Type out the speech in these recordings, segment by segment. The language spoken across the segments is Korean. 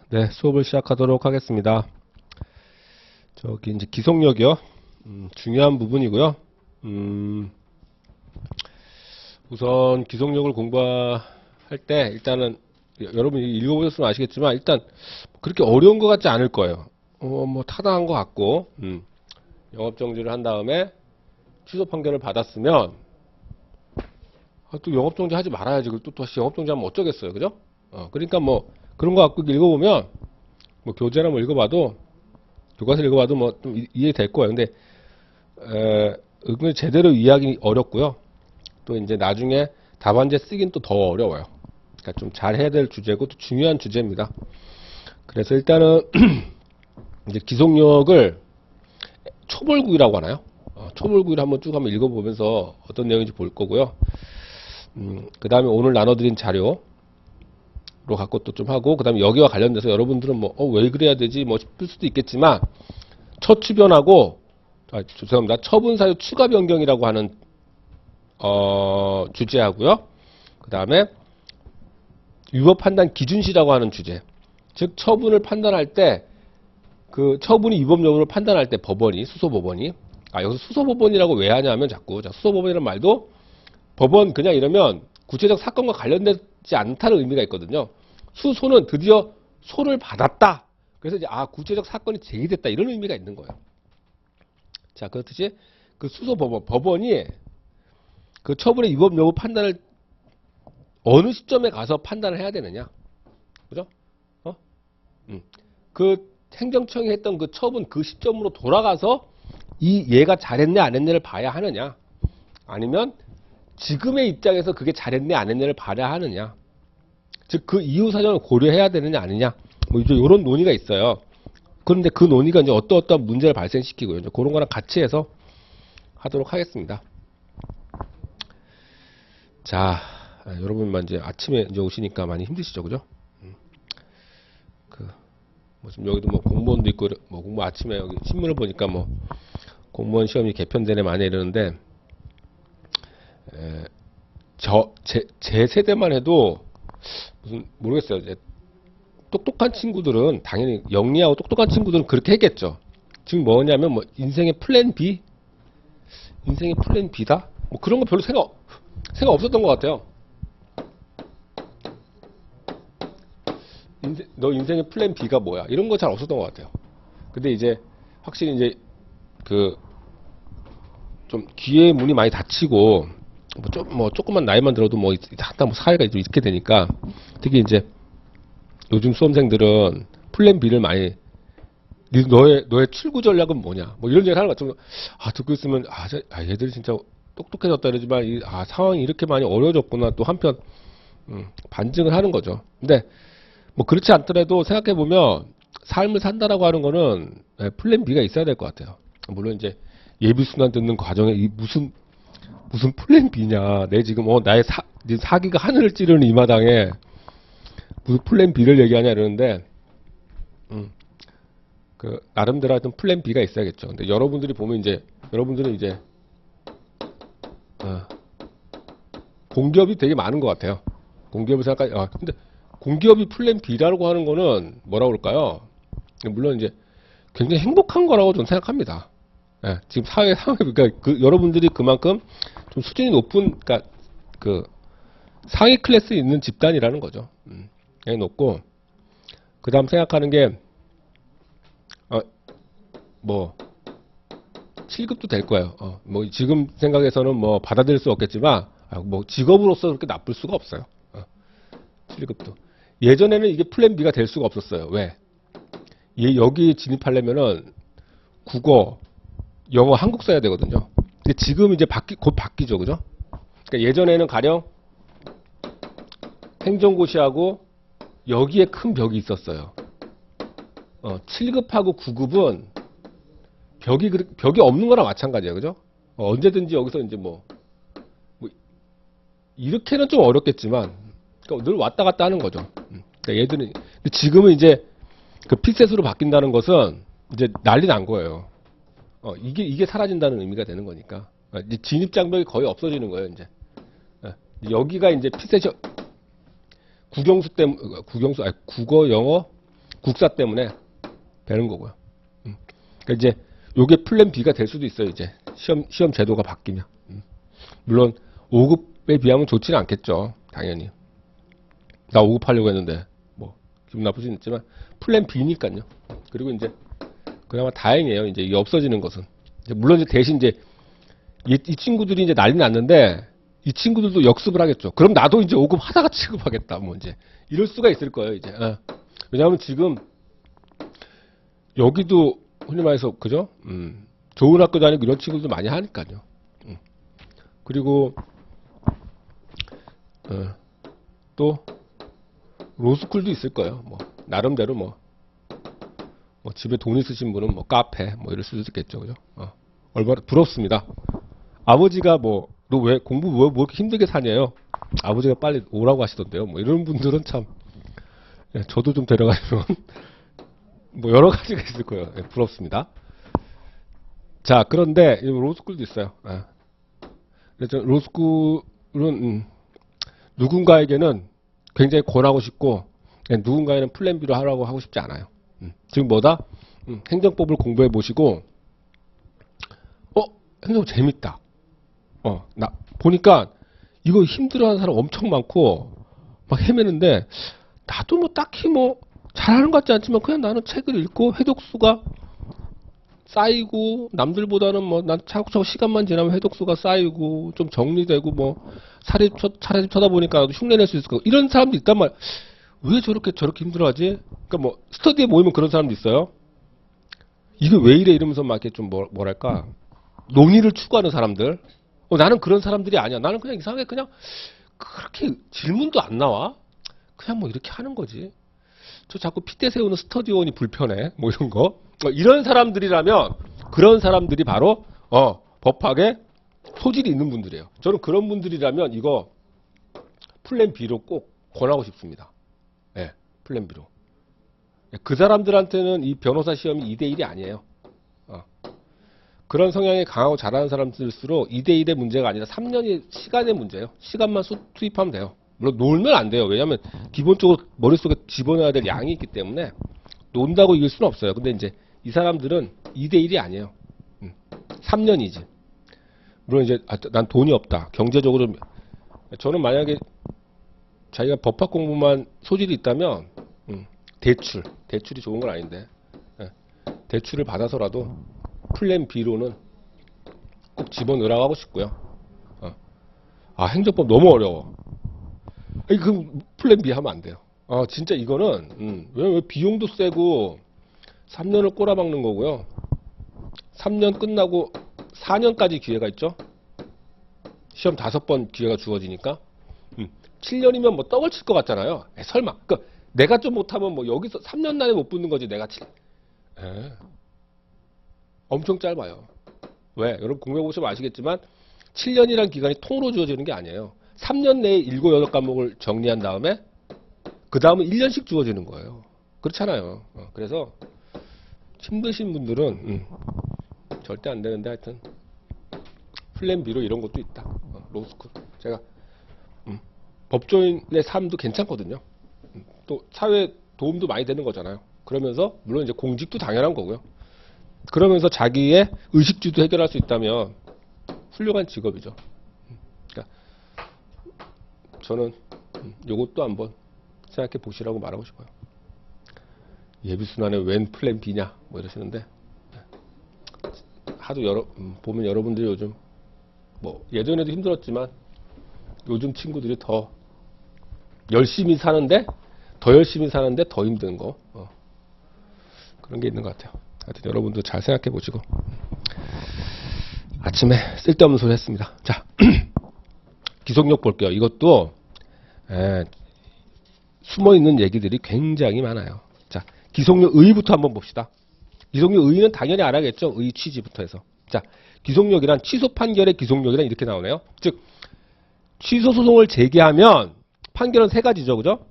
네, 수업을 시작하도록 하겠습니다. 저기 이제 기속력이요. 중요한 부분이고요. 우선 기속력을 공부할 때 일단은 여러분이 읽어보셨으면 아시겠지만 일단 그렇게 어려운 것 같지 않을 거예요. 뭐 타당한 것 같고, 영업정지를 한 다음에 취소 판결을 받았으면 또 영업정지 하지 말아야지. 또 다시 영업정지 하면 어쩌겠어요, 그죠? 그러니까 뭐 그런 거 갖고 읽어보면 뭐 교재나 뭐 읽어봐도 교과서 읽어봐도 뭐 좀 이해될 거예요. 근데 은근히 제대로 이해하기 어렵고요. 또 이제 나중에 답안지 쓰긴 또 더 어려워요. 그러니까 좀 잘해야 될 주제고 또 중요한 주제입니다. 그래서 일단은 이제 기속력을 초벌구이라고 하나요? 초벌구이를 한번 쭉 한번 읽어보면서 어떤 내용인지 볼 거고요. 그 다음에 오늘 나눠드린 자료 로 갖고 또 좀 하고, 그 다음에 여기와 관련돼서 여러분들은 뭐 왜 그래야 되지 뭐 싶을 수도 있겠지만 처추변하고 죄송합니다, 처분사유 추가 변경이라고 하는 주제하고요. 그 다음에 위법 판단 기준시라고 하는 주제, 즉 처분을 판단할 때 그 처분이 위법 여부를 판단할 때 법원이, 수소법원이, 여기서 수소법원이라고 왜 하냐면 자꾸 수소법원이라는 말도 법원 그냥 이러면 구체적 사건과 관련되지 않다는 의미가 있거든요. 수소는 드디어 소를 받았다. 그래서 이제 구체적 사건이 제기됐다, 이런 의미가 있는 거예요. 자, 그렇듯이 그 법원이 그 처분의 위법 여부 판단을 어느 시점에 가서 판단을 해야 되느냐, 그죠? 그 행정청이 했던 그 처분 그 시점으로 돌아가서 얘가 잘했네 안 했네를 봐야 하느냐, 아니면 지금의 입장에서 그게 잘했네 안 했네를 봐야 하느냐, 즉 그 이유 사정을 고려해야 되느냐 아니냐, 뭐 이제 이런 논의가 있어요. 그런데 그 논의가 이제 어떤 문제를 발생시키고요. 이제 그런 거랑 같이 해서 하도록 하겠습니다. 자, 여러분만 이제 아침에 이제 오시니까 많이 힘드시죠, 그죠? 뭐 지금 여기도 뭐 공무원도 있고, 뭐 공무 아침에 여기 신문을 보니까 뭐 공무원 시험이 개편되네 많이 이러는데, 제 세대만 해도 무슨 모르겠어요. 이제 똑똑한 친구들은 당연히, 영리하고 똑똑한 친구들은 그렇게 했겠죠. 지금 뭐냐면 뭐 인생의 플랜 B, 인생의 플랜 B다, 뭐 그런 거 별로 생각 없었던 것 같아요. 너 인생의 플랜 B가 뭐야? 이런 거 잘 없었던 것 같아요. 근데 이제 확실히 이제 그 좀 기회의 문이 많이 닫히고 뭐 조금만 나이만 들어도 뭐 사회가 좀 있게 되니까, 특히 이제 요즘 수험생들은 플랜 B를 많이, 너의 출구 전략은 뭐냐, 뭐 이런 얘기 하는 것 같아요. 듣고 있으면 얘들이 진짜 똑똑해졌다 이러지만 상황이 이렇게 많이 어려워졌구나, 또 한편 반증을 하는 거죠. 근데 뭐 그렇지 않더라도 생각해 보면 삶을 산다라고 하는 거는 플랜 B가 있어야 될 것 같아요. 물론 이제 예비 순환 듣는 과정에 무슨 플랜 B냐, 내 지금 나의 사기가 하늘을 찌르는 이 마당에 무슨 플랜 B를 얘기하냐 이러는데, 그 나름대로 하여튼 플랜 B가 있어야겠죠. 근데 여러분들은 이제 공기업이 되게 많은 것 같아요. 공기업을 근데 공기업이 플랜 B라고 하는 거는 뭐라고 그럴까요? 물론 이제 굉장히 행복한 거라고 저는 생각합니다. 지금 사회 상황, 그러니까 여러분들이 그만큼 좀 수준이 높은, 그러니까 그 상위 클래스에 있는 집단이라는 거죠. 굉장히 높고, 그 다음 생각하는 게 뭐 7급도 될 거예요. 뭐 지금 생각에서는 뭐 받아들일 수 없겠지만 뭐 직업으로서 그렇게 나쁠 수가 없어요. 7급도. 예전에는 이게 플랜 B가 될 수가 없었어요. 왜? 여기 진입하려면은 국어, 영어, 한국 써야 되거든요. 근데 지금 이제 곧 바뀌죠, 그죠? 그러니까 예전에는 가령 행정고시하고 여기에 큰 벽이 있었어요. 7급하고 9급은 벽이 없는 거랑 마찬가지예요, 그죠? 언제든지 여기서 이제 뭐 이렇게는 좀 어렵겠지만, 그러니까 늘 왔다 갔다 하는 거죠. 그러니까 얘들은, 근데 지금은 이제 그 픽셋으로 바뀐다는 것은 이제 난리 난 거예요. 이게 사라진다는 의미가 되는 거니까. 이제 진입 장벽이 거의 없어지는 거예요, 이제. 여기가 이제 픽셋이 국어, 영어, 국사 때문에 배는 거고요. 그러니까 이제 요게 플랜 B가 될 수도 있어요. 이제 시험 제도가 바뀌면. 물론 5급에 비하면 좋지는 않겠죠. 당연히. 나 5급 하려고 했는데 뭐 기분 나쁠 수는 있지만 플랜 B니까요. 그리고 이제 그나마 다행이에요. 이제 이게 없어지는 것은. 물론 이제 대신 이제 이 친구들이 이제 난리 났는데 이 친구들도 역습을 하겠죠. 그럼 나도 이제 5급 하다가 취급하겠다. 뭐 이제 이럴 수가 있을 거예요. 이제. 왜냐하면 지금 여기도 흔히 말해서 그죠? 좋은 학교 다니고 이런 친구들 많이 하니까요. 그리고 또 로스쿨도 있을 거예요. 뭐 나름대로 뭐 집에 돈 있으신 분은 뭐 카페 뭐 이럴 수도 있겠죠. 그죠? 얼마나 부럽습니다. 아버지가 뭐 너 왜 공부 뭐 이렇게 힘들게 사냐요? 아버지가 빨리 오라고 하시던데요. 뭐 이런 분들은 참 저도 좀 데려가면 뭐 여러 가지가 있을 거예요. 부럽습니다. 자, 그런데 로스쿨도 있어요. 그래서 로스쿨은 누군가에게는 굉장히 권하고 싶고 누군가에는 플랜 B로 하라고 하고 싶지 않아요. 지금 뭐다? 행정법을 공부해 보시고 행정법 재밌다. 나 보니까 이거 힘들어하는 사람 엄청 많고 막 헤매는데 나도 뭐 딱히 뭐 잘하는 것 같지 않지만 그냥 나는 책을 읽고 회독수가 쌓이고 남들보다는 뭐 난 차곡차곡 시간만 지나면 회독수가 쌓이고 좀 정리되고 뭐 차례 쳐다보니까 나도 흉내낼 수 있을 거고 이런 사람도 있단 말이야. 왜 저렇게 힘들어하지? 그러니까 뭐 스터디에 모이면 그런 사람도 있어요. 이게 왜 이래 이러면서 막 이렇게 좀 뭐랄까 논의를 추구하는 사람들. 나는 그런 사람들이 아니야. 나는 그냥 이상하게 그냥 그렇게 질문도 안 나와. 그냥 뭐 이렇게 하는 거지. 저 자꾸 핏대 세우는 스터디원이 불편해. 뭐 이런 거. 이런 사람들이라면 그런 사람들이 바로 법학에 소질이 있는 분들이에요. 저는 그런 분들이라면 이거 플랜 B로 꼭 권하고 싶습니다. 네, 플랜 B로. 그 사람들한테는 이 변호사 시험이 2대1이 아니에요. 그런 성향이 강하고 잘하는 사람들일수록 2대1의 문제가 아니라 3년의 시간의 문제예요. 시간만 투입하면 돼요. 물론 놀면 안 돼요. 왜냐하면 기본적으로 머릿속에 집어넣어야 될 양이 있기 때문에 논다고 이길 수는 없어요. 근데 이제 이 사람들은 2대1이 아니에요. 3년이지. 물론 이제 난 돈이 없다. 경제적으로 저는 만약에 자기가 법학 공부만 소질이 있다면 대출이 좋은 건 아닌데 대출을 받아서라도 플랜 B로는 꼭 집어넣으라고 하고 싶고요. 행정법 너무 어려워. 그 플랜 B 하면 안 돼요. 진짜 이거는 왜 비용도 세고 3년을 꼬라박는 거고요. 3년 끝나고 4년까지 기회가 있죠. 시험 5번 기회가 주어지니까 7년이면 뭐 떡을 칠 것 같잖아요. 설마. 그러니까 내가 좀 못하면 뭐 여기서 3년 내에 못 붙는 거지. 내가 엄청 짧아요. 왜? 여러분 공부해보시면 아시겠지만 7년이란 기간이 통으로 주어지는 게 아니에요. 3년 내에 7, 8과목을 정리한 다음에 그 다음은 1년씩 주어지는 거예요. 그렇잖아요. 그래서 힘드신 분들은 절대 안 되는데 하여튼 플랜 B로 이런 것도 있다. 로스쿨. 제가 법조인의 삶도 괜찮거든요. 또 사회에 도움도 많이 되는 거잖아요. 그러면서 물론 이제 공직도 당연한 거고요. 그러면서 자기의 의식주도 해결할 수 있다면 훌륭한 직업이죠. 그러니까 저는 이것도 한번 생각해 보시라고 말하고 싶어요. 예비순환에 웬 플랜 B냐 뭐 이러시는데 하도 보면 여러분들이 요즘 뭐 예전에도 힘들었지만 요즘 친구들이 더 열심히 사는데 더 힘든 거 그런 게 있는 것 같아요. 하여튼 여러분도 잘 생각해 보시고 아침에 쓸데없는 소리 했습니다. 자 기속력 볼게요. 이것도 숨어있는 얘기들이 굉장히 많아요. 자 기속력 의의부터 한번 봅시다. 기속력 의의는 당연히 알아야겠죠. 의의 취지부터 해서. 자 기속력이란 취소 판결의 기속력이란 이렇게 나오네요. 즉 취소 소송을 제기하면 판결은 세 가지죠. 그죠?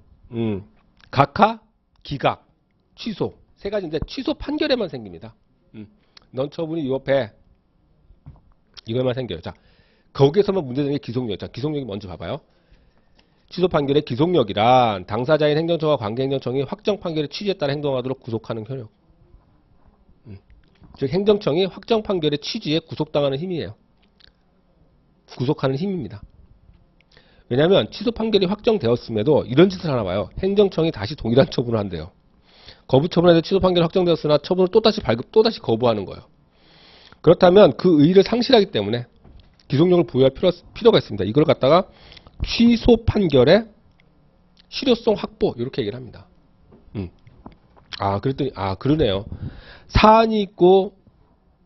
각하, 기각, 취소. 세 가지인데 취소 판결에만 생깁니다. 넌 처분이 위법해. 이거에만 생겨요. 자, 거기에서만 문제되는 게 기속력. 자, 기속력이 먼저 봐봐요. 취소 판결의 기속력이란 당사자인 행정처와 관계행정청이 확정 판결의 취지에 따라 행동하도록 구속하는 효력. 즉 행정청이 확정 판결의 취지에 구속당하는 힘이에요. 구속하는 힘입니다. 왜냐하면 취소 판결이 확정되었음에도 이런 짓을 하나 봐요. 행정청이 다시 동일한 처분을 한대요. 거부 처분에서 취소 판결이 확정되었으나 처분을 또다시 발급, 또다시 거부하는 거예요. 그렇다면 그 의의를 상실하기 때문에 기속력을 부여할 필요가 있습니다. 이걸 갖다가 취소 판결의 실효성 확보 이렇게 얘기를 합니다. 그랬더니 그러네요. 사안이 있고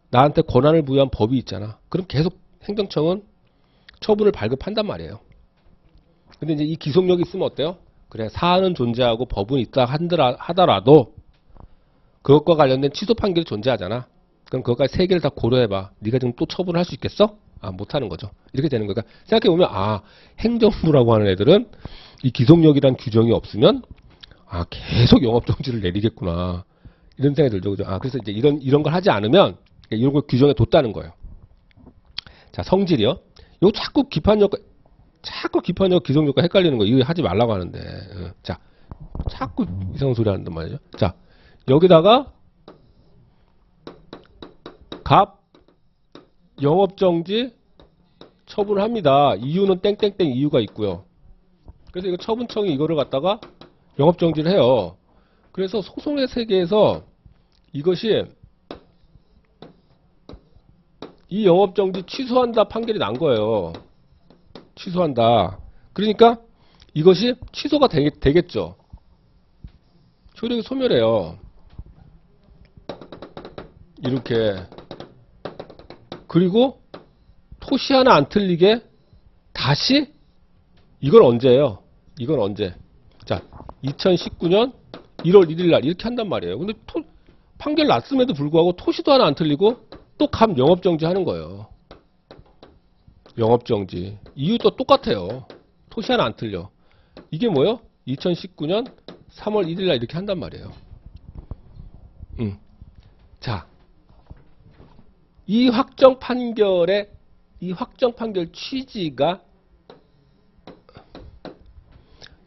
나한테 권한을 부여한 법이 있잖아. 그럼 계속 행정청은 처분을 발급한단 말이에요. 근데 이제 이 기속력이 있으면 어때요? 그래, 사안은 존재하고 법은 있다 하더라도 그것과 관련된 취소 판결이 존재하잖아. 그럼 그것까지 세 개를 다 고려해봐. 네가 지금 또 처분을 할 수 있겠어? 못하는 거죠. 이렇게 되는 거니까 생각해보면 행정부라고 하는 애들은 이 기속력이란 규정이 없으면 계속 영업정지를 내리겠구나 이런 생각이 들죠. 그죠? 그래서 이제 이런 걸 하지 않으면 이런 걸 규정에 뒀다는 거예요. 자, 성질이요. 이거 자꾸 기판력과 기속력과 헷갈리는 거 이거 하지 말라고 하는데 자, 자꾸 이상한 소리 하는단 말이죠. 자, 여기다가 영업정지 처분을 합니다. 이유는 땡땡땡 이유가 있고요. 그래서 이거 처분청이 이거를 갖다가 영업정지를 해요. 그래서 소송의 세계에서 이것이 이 영업정지 취소한다 판결이 난 거예요. 취소한다. 그러니까 이것이 취소가 되겠죠. 효력이 소멸해요. 이렇게. 그리고 토시 하나 안 틀리게 다시 이건 언제예요? 이건 언제? 자, 2019년 1월 1일 날 이렇게 한단 말이에요. 근데 판결 났음에도 불구하고 토시도 하나 안 틀리고 또 영업정지 하는 거예요. 영업정지. 이유도 똑같아요. 토시 하나 안 틀려. 이게 뭐예요? 2019년 3월 1일 날 이렇게 한단 말이에요. 자, 이 확정 판결 취지가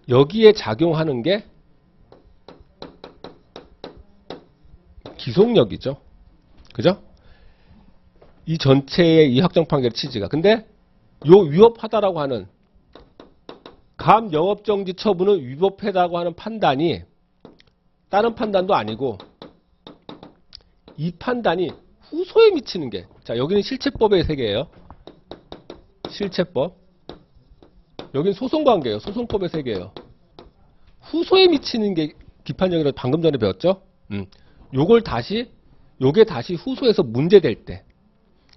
여기에 작용하는 게 기속력이죠. 그죠? 이 전체의 이 확정 판결 취지가. 근데 요 위법하다라고 하는 영업정지 처분은 위법하다고 하는 판단이 다른 판단도 아니고 이 판단이 후소에 미치는 게, 자, 여기는 실체법의 세계예요. 실체법. 여기는 소송관계예요. 소송법의 세계예요. 후소에 미치는 게 기판력이라고 방금 전에 배웠죠? 요게 다시 후소에서 문제될 때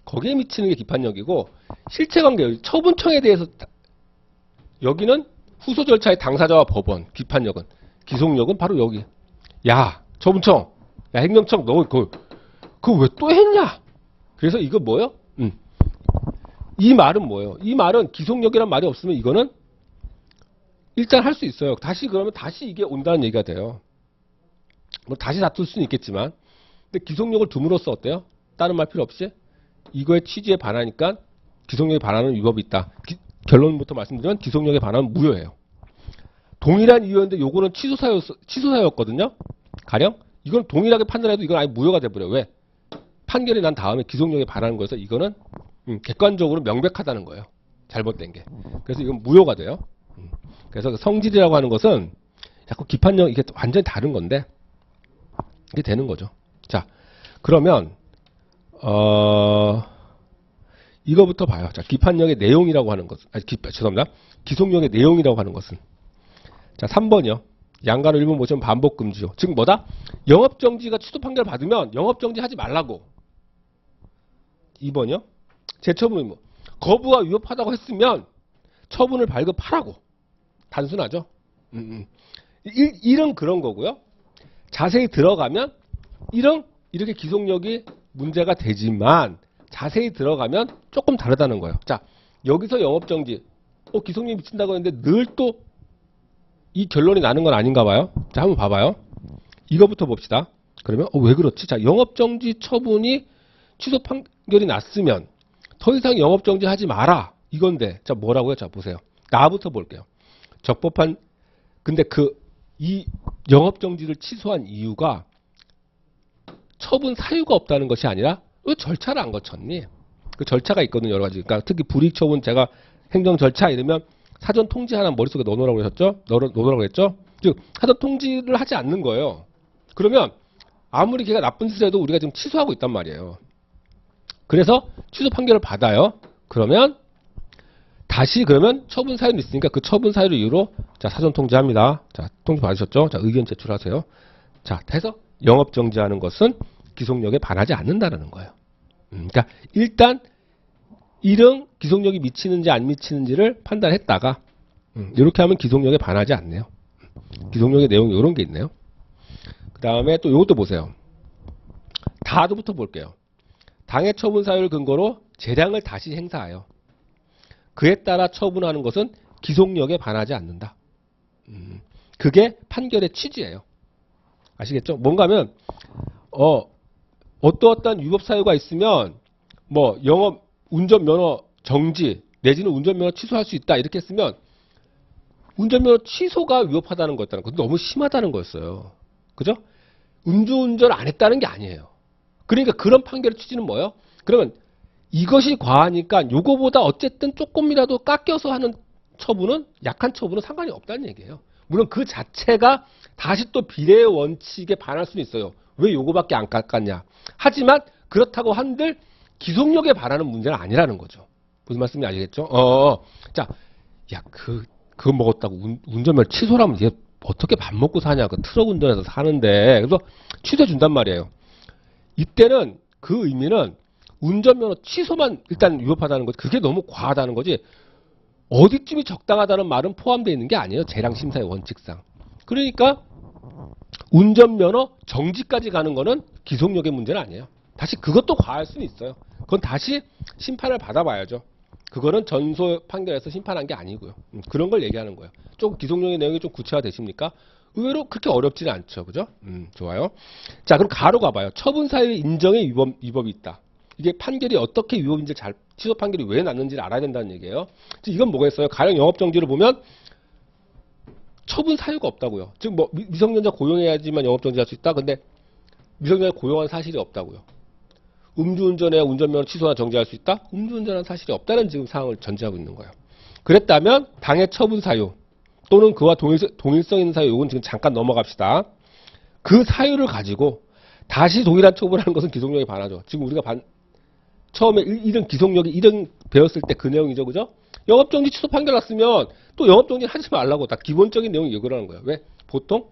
거기에 미치는 게 기판력이고, 실체관계예요. 처분청에 대해서 여기는 후소 절차의 당사자와 법원, 기판력은, 기속력은 바로 여기. 야, 처분청, 야, 행정청, 너 그거 왜 또 했냐? 그래서 이거 뭐예요? 이 말은 뭐예요? 이 말은 기속력이란 말이 없으면 이거는 일단 할 수 있어요. 그러면 다시 이게 온다는 얘기가 돼요. 뭐 다시 다툴 수는 있겠지만, 근데 기속력을 둠으로써 어때요? 다른 말 필요 없이 이거의 취지에 반하니까 기속력에 반하는 위법이 있다. 결론부터 말씀드리면 기속력에 반하면 무효예요. 동일한 이유였는데 요거는 취소사였거든요. 가령 이건 동일하게 판단해도 이건 아예 무효가 돼버려요. 왜? 판결이 난 다음에 기속력에 반하는 거여서 이거는 객관적으로 명백하다는 거예요. 잘못된 게. 그래서 이건 무효가 돼요. 그래서 성질이라고 하는 것은 자꾸 기판력, 이게 완전히 다른 건데 이게 되는 거죠. 자, 그러면 이거부터 봐요. 자, 기판력의 내용이라고 하는 것은, 죄송합니다. 기속력의 내용이라고 하는 것은, 자, 3번이요. 양가로 일본 모션 반복 금지요. 즉 뭐다? 영업정지가 취소 판결 받으면 영업정지 하지 말라고. 2번이요. 재처분 의무. 거부가 위법하다고 했으면 처분을 발급하라고. 단순하죠. 이런 그런 거고요. 자세히 들어가면 이렇게 기속력이 문제가 되지만 자세히 들어가면 조금 다르다는 거예요. 자, 여기서 영업정지, 기속력이 미친다고 했는데 늘 또 이 결론이 나는 건 아닌가 봐요. 자, 한번 봐봐요. 이거부터 봅시다. 그러면 왜 그렇지? 자, 영업정지 처분이 취소 판결이 났으면 더 이상 영업정지 하지 마라. 이건데, 자, 뭐라고요? 자, 보세요. 나부터 볼게요. 적법한, 근데 이 영업정지를 취소한 이유가 처분 사유가 없다는 것이 아니라 왜 절차를 안 거쳤니? 그 절차가 있거든요, 여러 가지. 그러니까 특히 불이익 처분 제가 행정 절차 이러면 사전 통지 하나 머릿속에 넣어놓으라고 하셨죠? 넣어놓으라고 했죠? 즉, 사전 통지를 하지 않는 거예요. 그러면 아무리 걔가 나쁜 짓을 해도 우리가 지금 취소하고 있단 말이에요. 그래서 취소 판결을 받아요. 그러면 다시 그러면 처분 사유는 있으니까 그 처분 사유를 이유로 자, 사전 통지합니다. 자, 통지 받으셨죠? 자, 의견 제출하세요. 자, 해서 영업 정지하는 것은 기속력에 반하지 않는다는 거예요. 그러니까 일단 일은 기속력이 미치는지 안 미치는지를 판단했다가 이렇게 하면 기속력에 반하지 않네요. 기속력의 내용이 이런 게 있네요. 그 다음에 또 이것도 보세요. 다도부터 볼게요. 당해 처분 사유를 근거로 재량을 다시 행사하여 그에 따라 처분하는 것은 기속력에 반하지 않는다. 그게 판결의 취지예요. 아시겠죠? 뭔가 하면 어떠한 위법 사유가 있으면 뭐 영업 운전면허 정지 내지는 운전면허 취소할 수 있다 이렇게 했으면 운전면허 취소가 위법하다는 거였다는 거. 너무 심하다는 거였어요. 그죠? 음주운전 안 했다는 게 아니에요. 그러니까 그런 판결의 취지는 뭐예요? 그러면 이것이 과하니까 요거보다 어쨌든 조금이라도 깎여서 하는 처분은 약한 처분은 상관이 없다는 얘기예요. 물론 그 자체가 다시 또 비례의 원칙에 반할 수는 있어요. 왜 요거밖에 안 깎았냐. 하지만 그렇다고 한들 기속력에 반하는 문제는 아니라는 거죠. 무슨 말씀인지 아시겠죠? 자, 야, 그거 먹었다고 운전면허 취소라면 얘 어떻게 밥 먹고 사냐. 그 트럭 운전해서 사는데. 그래서 취소해 준단 말이에요. 이때는 그 의미는 운전면허 취소만 일단 위법하다는 거지. 그게 너무 과하다는 거지. 어디쯤이 적당하다는 말은 포함되어 있는 게 아니에요. 재량심사의 원칙상. 그러니까 운전면허 정지까지 가는 거는 기속력의 문제는 아니에요. 다시 그것도 과할 수는 있어요. 그건 다시 심판을 받아봐야죠. 그거는 전소 판결에서 심판한 게 아니고요. 그런 걸 얘기하는 거예요. 조금 기속력의 내용이 좀 구체화되십니까? 의외로 그렇게 어렵지는 않죠. 그죠? 좋아요. 자, 그럼 가로 가봐요. 처분 사유 인정의 위법이 있다. 이게 판결이 어떻게 위법인지 취소 판결이 왜 났는지를 알아야 된다는 얘기예요. 이건 뭐겠어요? 가령 영업정지를 보면 처분 사유가 없다고요. 즉 뭐 미성년자 고용해야지만 영업정지할 수 있다. 근데 미성년자 고용한 사실이 없다고요. 음주운전해야 운전면허 취소나 정지할 수 있다? 음주운전한 사실이 없다는 지금 상황을 전제하고 있는 거예요. 그랬다면 당해 처분 사유 또는 그와 동일성 있는 사유, 이건 지금 잠깐 넘어갑시다. 그 사유를 가지고 다시 동일한 처분을 하는 것은 기속력에 반하죠. 지금 우리가 처음에 이런 기속력이 이런 배웠을 때 그 내용이죠. 그죠? 영업정지 취소 판결 났으면 또 영업정지 하지 말라고 다 기본적인 내용이 이거라는 거예요. 왜? 보통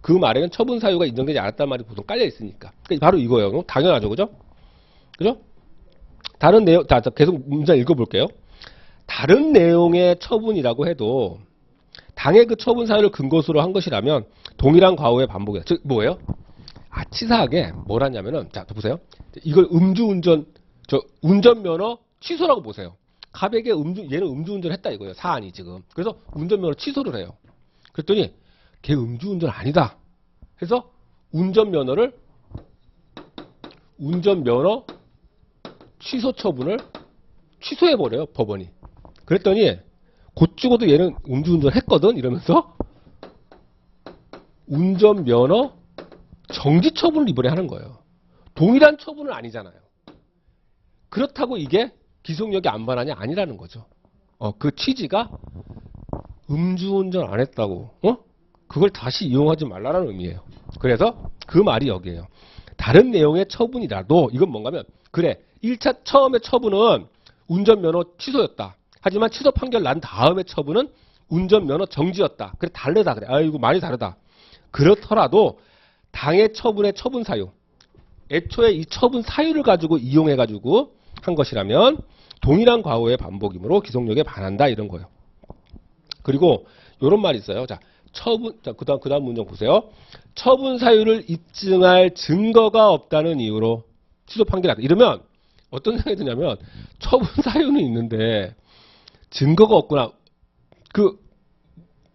그 말에는 처분 사유가 인정되지 않았단 말이 보통 깔려 있으니까. 그러니까 바로 이거예요. 당연하죠. 그죠? 그죠? 다른 내용, 계속 문장 읽어볼게요. 다른 내용의 처분이라고 해도 당의 그 처분 사유를 근거수로 한 것이라면 동일한 과오의 반복이다. 즉 뭐예요? 치사하게 뭘 하냐면은 자 보세요. 이걸 운전면허 취소라고 보세요. 가백에 얘는 음주운전했다 이거예요. 사안이 지금. 그래서 운전면허 취소를 해요. 그랬더니 걔 음주운전 아니다. 해서 운전면허 취소 처분을 취소해버려요. 법원이. 그랬더니 곧 죽어도 얘는 음주운전 했거든 이러면서 운전면허 정지 처분을 이번에 하는 거예요. 동일한 처분은 아니잖아요. 그렇다고 이게 기속력이 안 반하냐? 아니라는 거죠. 그 취지가 음주운전 안 했다고 그걸 다시 이용하지 말라는 의미예요. 그래서 그 말이 여기에요. 다른 내용의 처분이라도 이건 뭔가면 그래 1차 처음에 처분은 운전면허 취소였다. 하지만 취소 판결 난 다음에 처분은 운전면허 정지였다. 그래 다르다 그래. 아이고 많이 다르다. 그렇더라도 당의 처분의 처분 사유 애초에 이 처분 사유를 가지고 이용해가지고 한 것이라면 동일한 과오의 반복이므로 기속력에 반한다 이런 거예요. 그리고 이런 말이 있어요. 자, 그다음 문장 보세요. 처분 사유를 입증할 증거가 없다는 이유로 취소 판결이다. 이러면 어떤 생각이 드냐면 처분 사유는 있는데 증거가 없구나.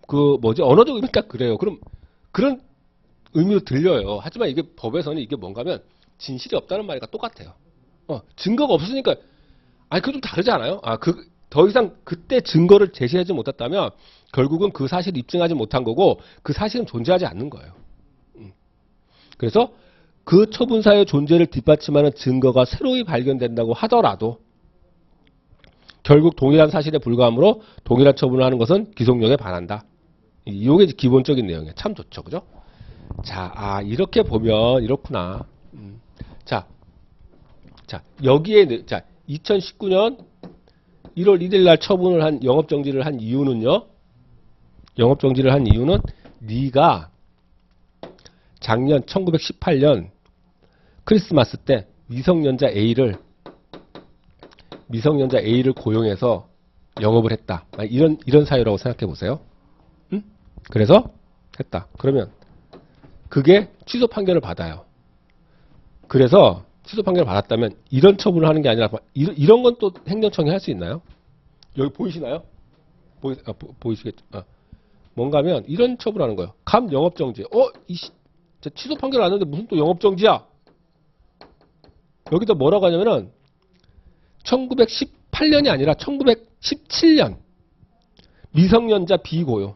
언어적 의미 딱 그래요. 그럼 그런 의미로 들려요. 하지만 이게 법에서는 이게 뭔가면 진실이 없다는 말과 똑같아요. 증거가 없으니까 그거 좀 다르지 않아요? 더 이상 그때 증거를 제시하지 못했다면 결국은 그 사실을 입증하지 못한 거고 그 사실은 존재하지 않는 거예요. 그래서 그 처분사의 존재를 뒷받침하는 증거가 새로이 발견된다고 하더라도 결국 동일한 사실에 불과하므로 동일한 처분을 하는 것은 기속력에 반한다. 이게 기본적인 내용이에요. 참 좋죠. 그죠? 자, 이렇게 보면 이렇구나. 자, 여기에, 자, 2019년 1월 1일 날 처분을 한, 영업정지를 한 이유는요? 영업정지를 한 이유는 네가 작년 1918년 크리스마스 때 미성년자 A를 고용해서 영업을 했다. 이런 사유라고 생각해 보세요. 응? 그래서 했다. 그러면 그게 취소 판결을 받아요. 그래서 취소 판결을 받았다면 이런 처분을 하는 게 아니라 이런 건 또 행정청이 할 수 있나요? 여기 보이시나요? 보이시겠죠? 뭔가 하면 이런 처분을 하는 거예요. 감 영업정지. 취소 판결을 안 했는데 무슨 또 영업정지야? 여기다 뭐라고 하냐면은 1918년이 아니라 1917년 미성년자 비고용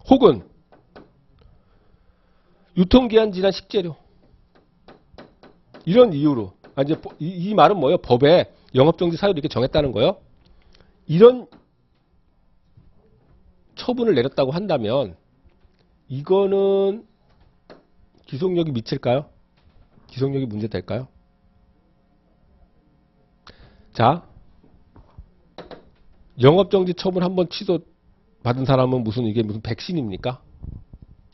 혹은 유통기한 지난 식재료 이런 이유로 이제 이 말은 뭐예요? 법에 영업정지 사유를 이렇게 정했다는 거예요. 이런 처분을 내렸다고 한다면 이거는 기속력이 미칠까요? 기속력이 문제될까요? 자, 영업정지 처분 한번 취소 받은 사람은 이게 무슨 백신입니까?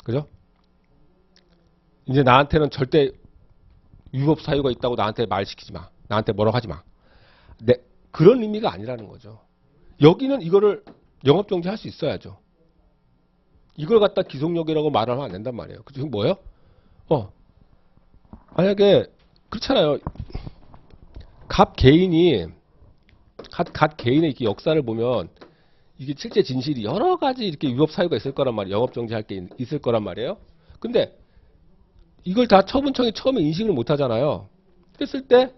그죠? 이제 나한테는 절대 위법 사유가 있다고 나한테 말 시키지 마. 나한테 뭐라고 하지 마. 그런 의미가 아니라는 거죠. 여기는 이거를 영업정지 할 수 있어야죠. 이걸 갖다 기속력이라고 말을 하면 안 된단 말이에요. 그죠? 뭐예요? 만약에 그렇잖아요. 각 개인의 이렇게 역사를 보면 이게 실제 진실이 여러 가지 이렇게 위법 사유가 있을 거란 말이에요. 영업정지할 게 있을 거란 말이에요. 근데 이걸 다 처분청이 처음에 인식을 못 하잖아요. 그랬을 때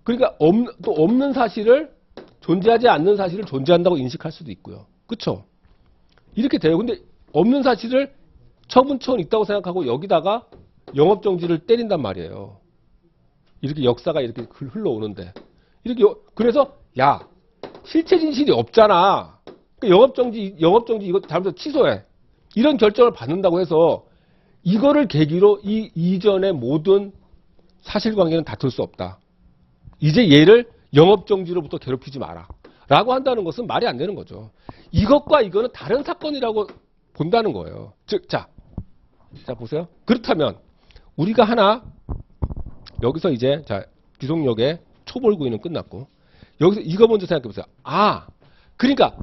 그러니까 없는 사실을 존재하지 않는 사실을 존재한다고 인식할 수도 있고요. 그렇죠? 이렇게 돼요. 근데 없는 사실을 처분청은 있다고 생각하고 여기다가 영업정지를 때린단 말이에요. 이렇게 역사가 이렇게 흘러오는데 그래서 실체 진실이 없잖아. 영업정지 이거 잘못해서 취소해. 이런 결정을 받는다고 해서 이거를 계기로 이 이전의 모든 사실관계는 다툴 수 없다. 이제 얘를 영업정지로부터 괴롭히지 마라. 라고 한다는 것은 말이 안 되는 거죠. 이것과 이거는 다른 사건이라고 본다는 거예요. 즉, 자 보세요. 그렇다면 우리가 하나 여기서 이제 기속력의 초벌구이는 끝났고 여기서 이거 먼저 생각해 보세요. 그러니까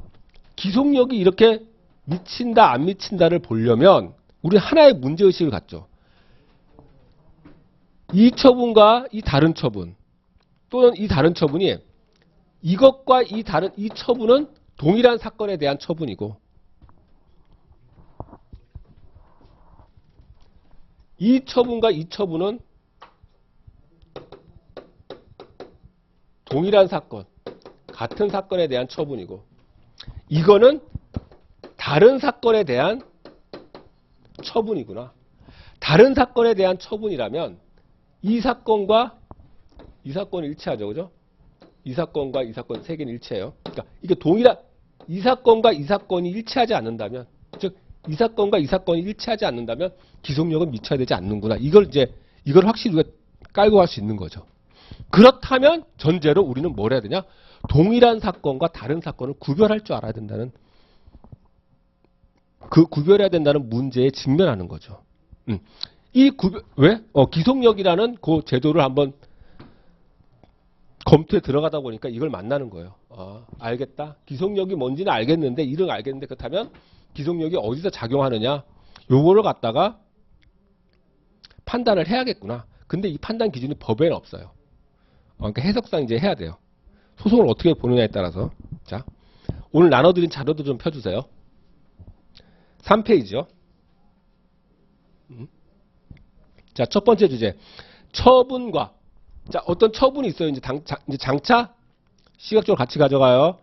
기속력이 이렇게 미친다 안 미친다를 보려면 우리 하나의 문제의식을 갖죠. 이 처분과 이 다른 처분 또는 이 다른 처분이 이것과 이 처분은 동일한 사건에 대한 처분이고 이 처분과 이 처분은 동일한 사건, 같은 사건에 대한 처분이고 이거는 다른 사건에 대한 처분이구나. 다른 사건에 대한 처분이라면 이 사건과 이 사건이 일치하죠. 그죠? 이 사건과 이 사건 세 개는 일치해요. 그러니까 이게 이 사건과 이 사건이 일치하지 않는다면 즉 이 사건과 이 사건이 일치하지 않는다면 기속력은 미쳐야 되지 않는구나. 이걸 확실히 우리가 깔고 갈 수 있는 거죠. 그렇다면 전제로 우리는 뭘 해야 되냐? 동일한 사건과 다른 사건을 구별할 줄 알아야 된다는 구별해야 된다는 문제에 직면하는 거죠. 왜? 기속력이라는 그 제도를 한번 검토에 들어가다 보니까 이걸 만나는 거예요. 알겠다. 기속력이 뭔지는 알겠는데 이름 알겠는데 그렇다면 기속력이 어디서 작용하느냐? 요거를 갖다가 판단을 해야겠구나. 근데 이 판단 기준이 법에는 없어요. 그러니까 해석상 이제 해야 돼요. 소송을 어떻게 보느냐에 따라서. 자, 오늘 나눠드린 자료도 좀 펴주세요. 3페이지요. 자, 첫 번째 주제. 처분과. 자, 어떤 처분이 있어요. 이제 장차 시각적으로 같이 가져가요.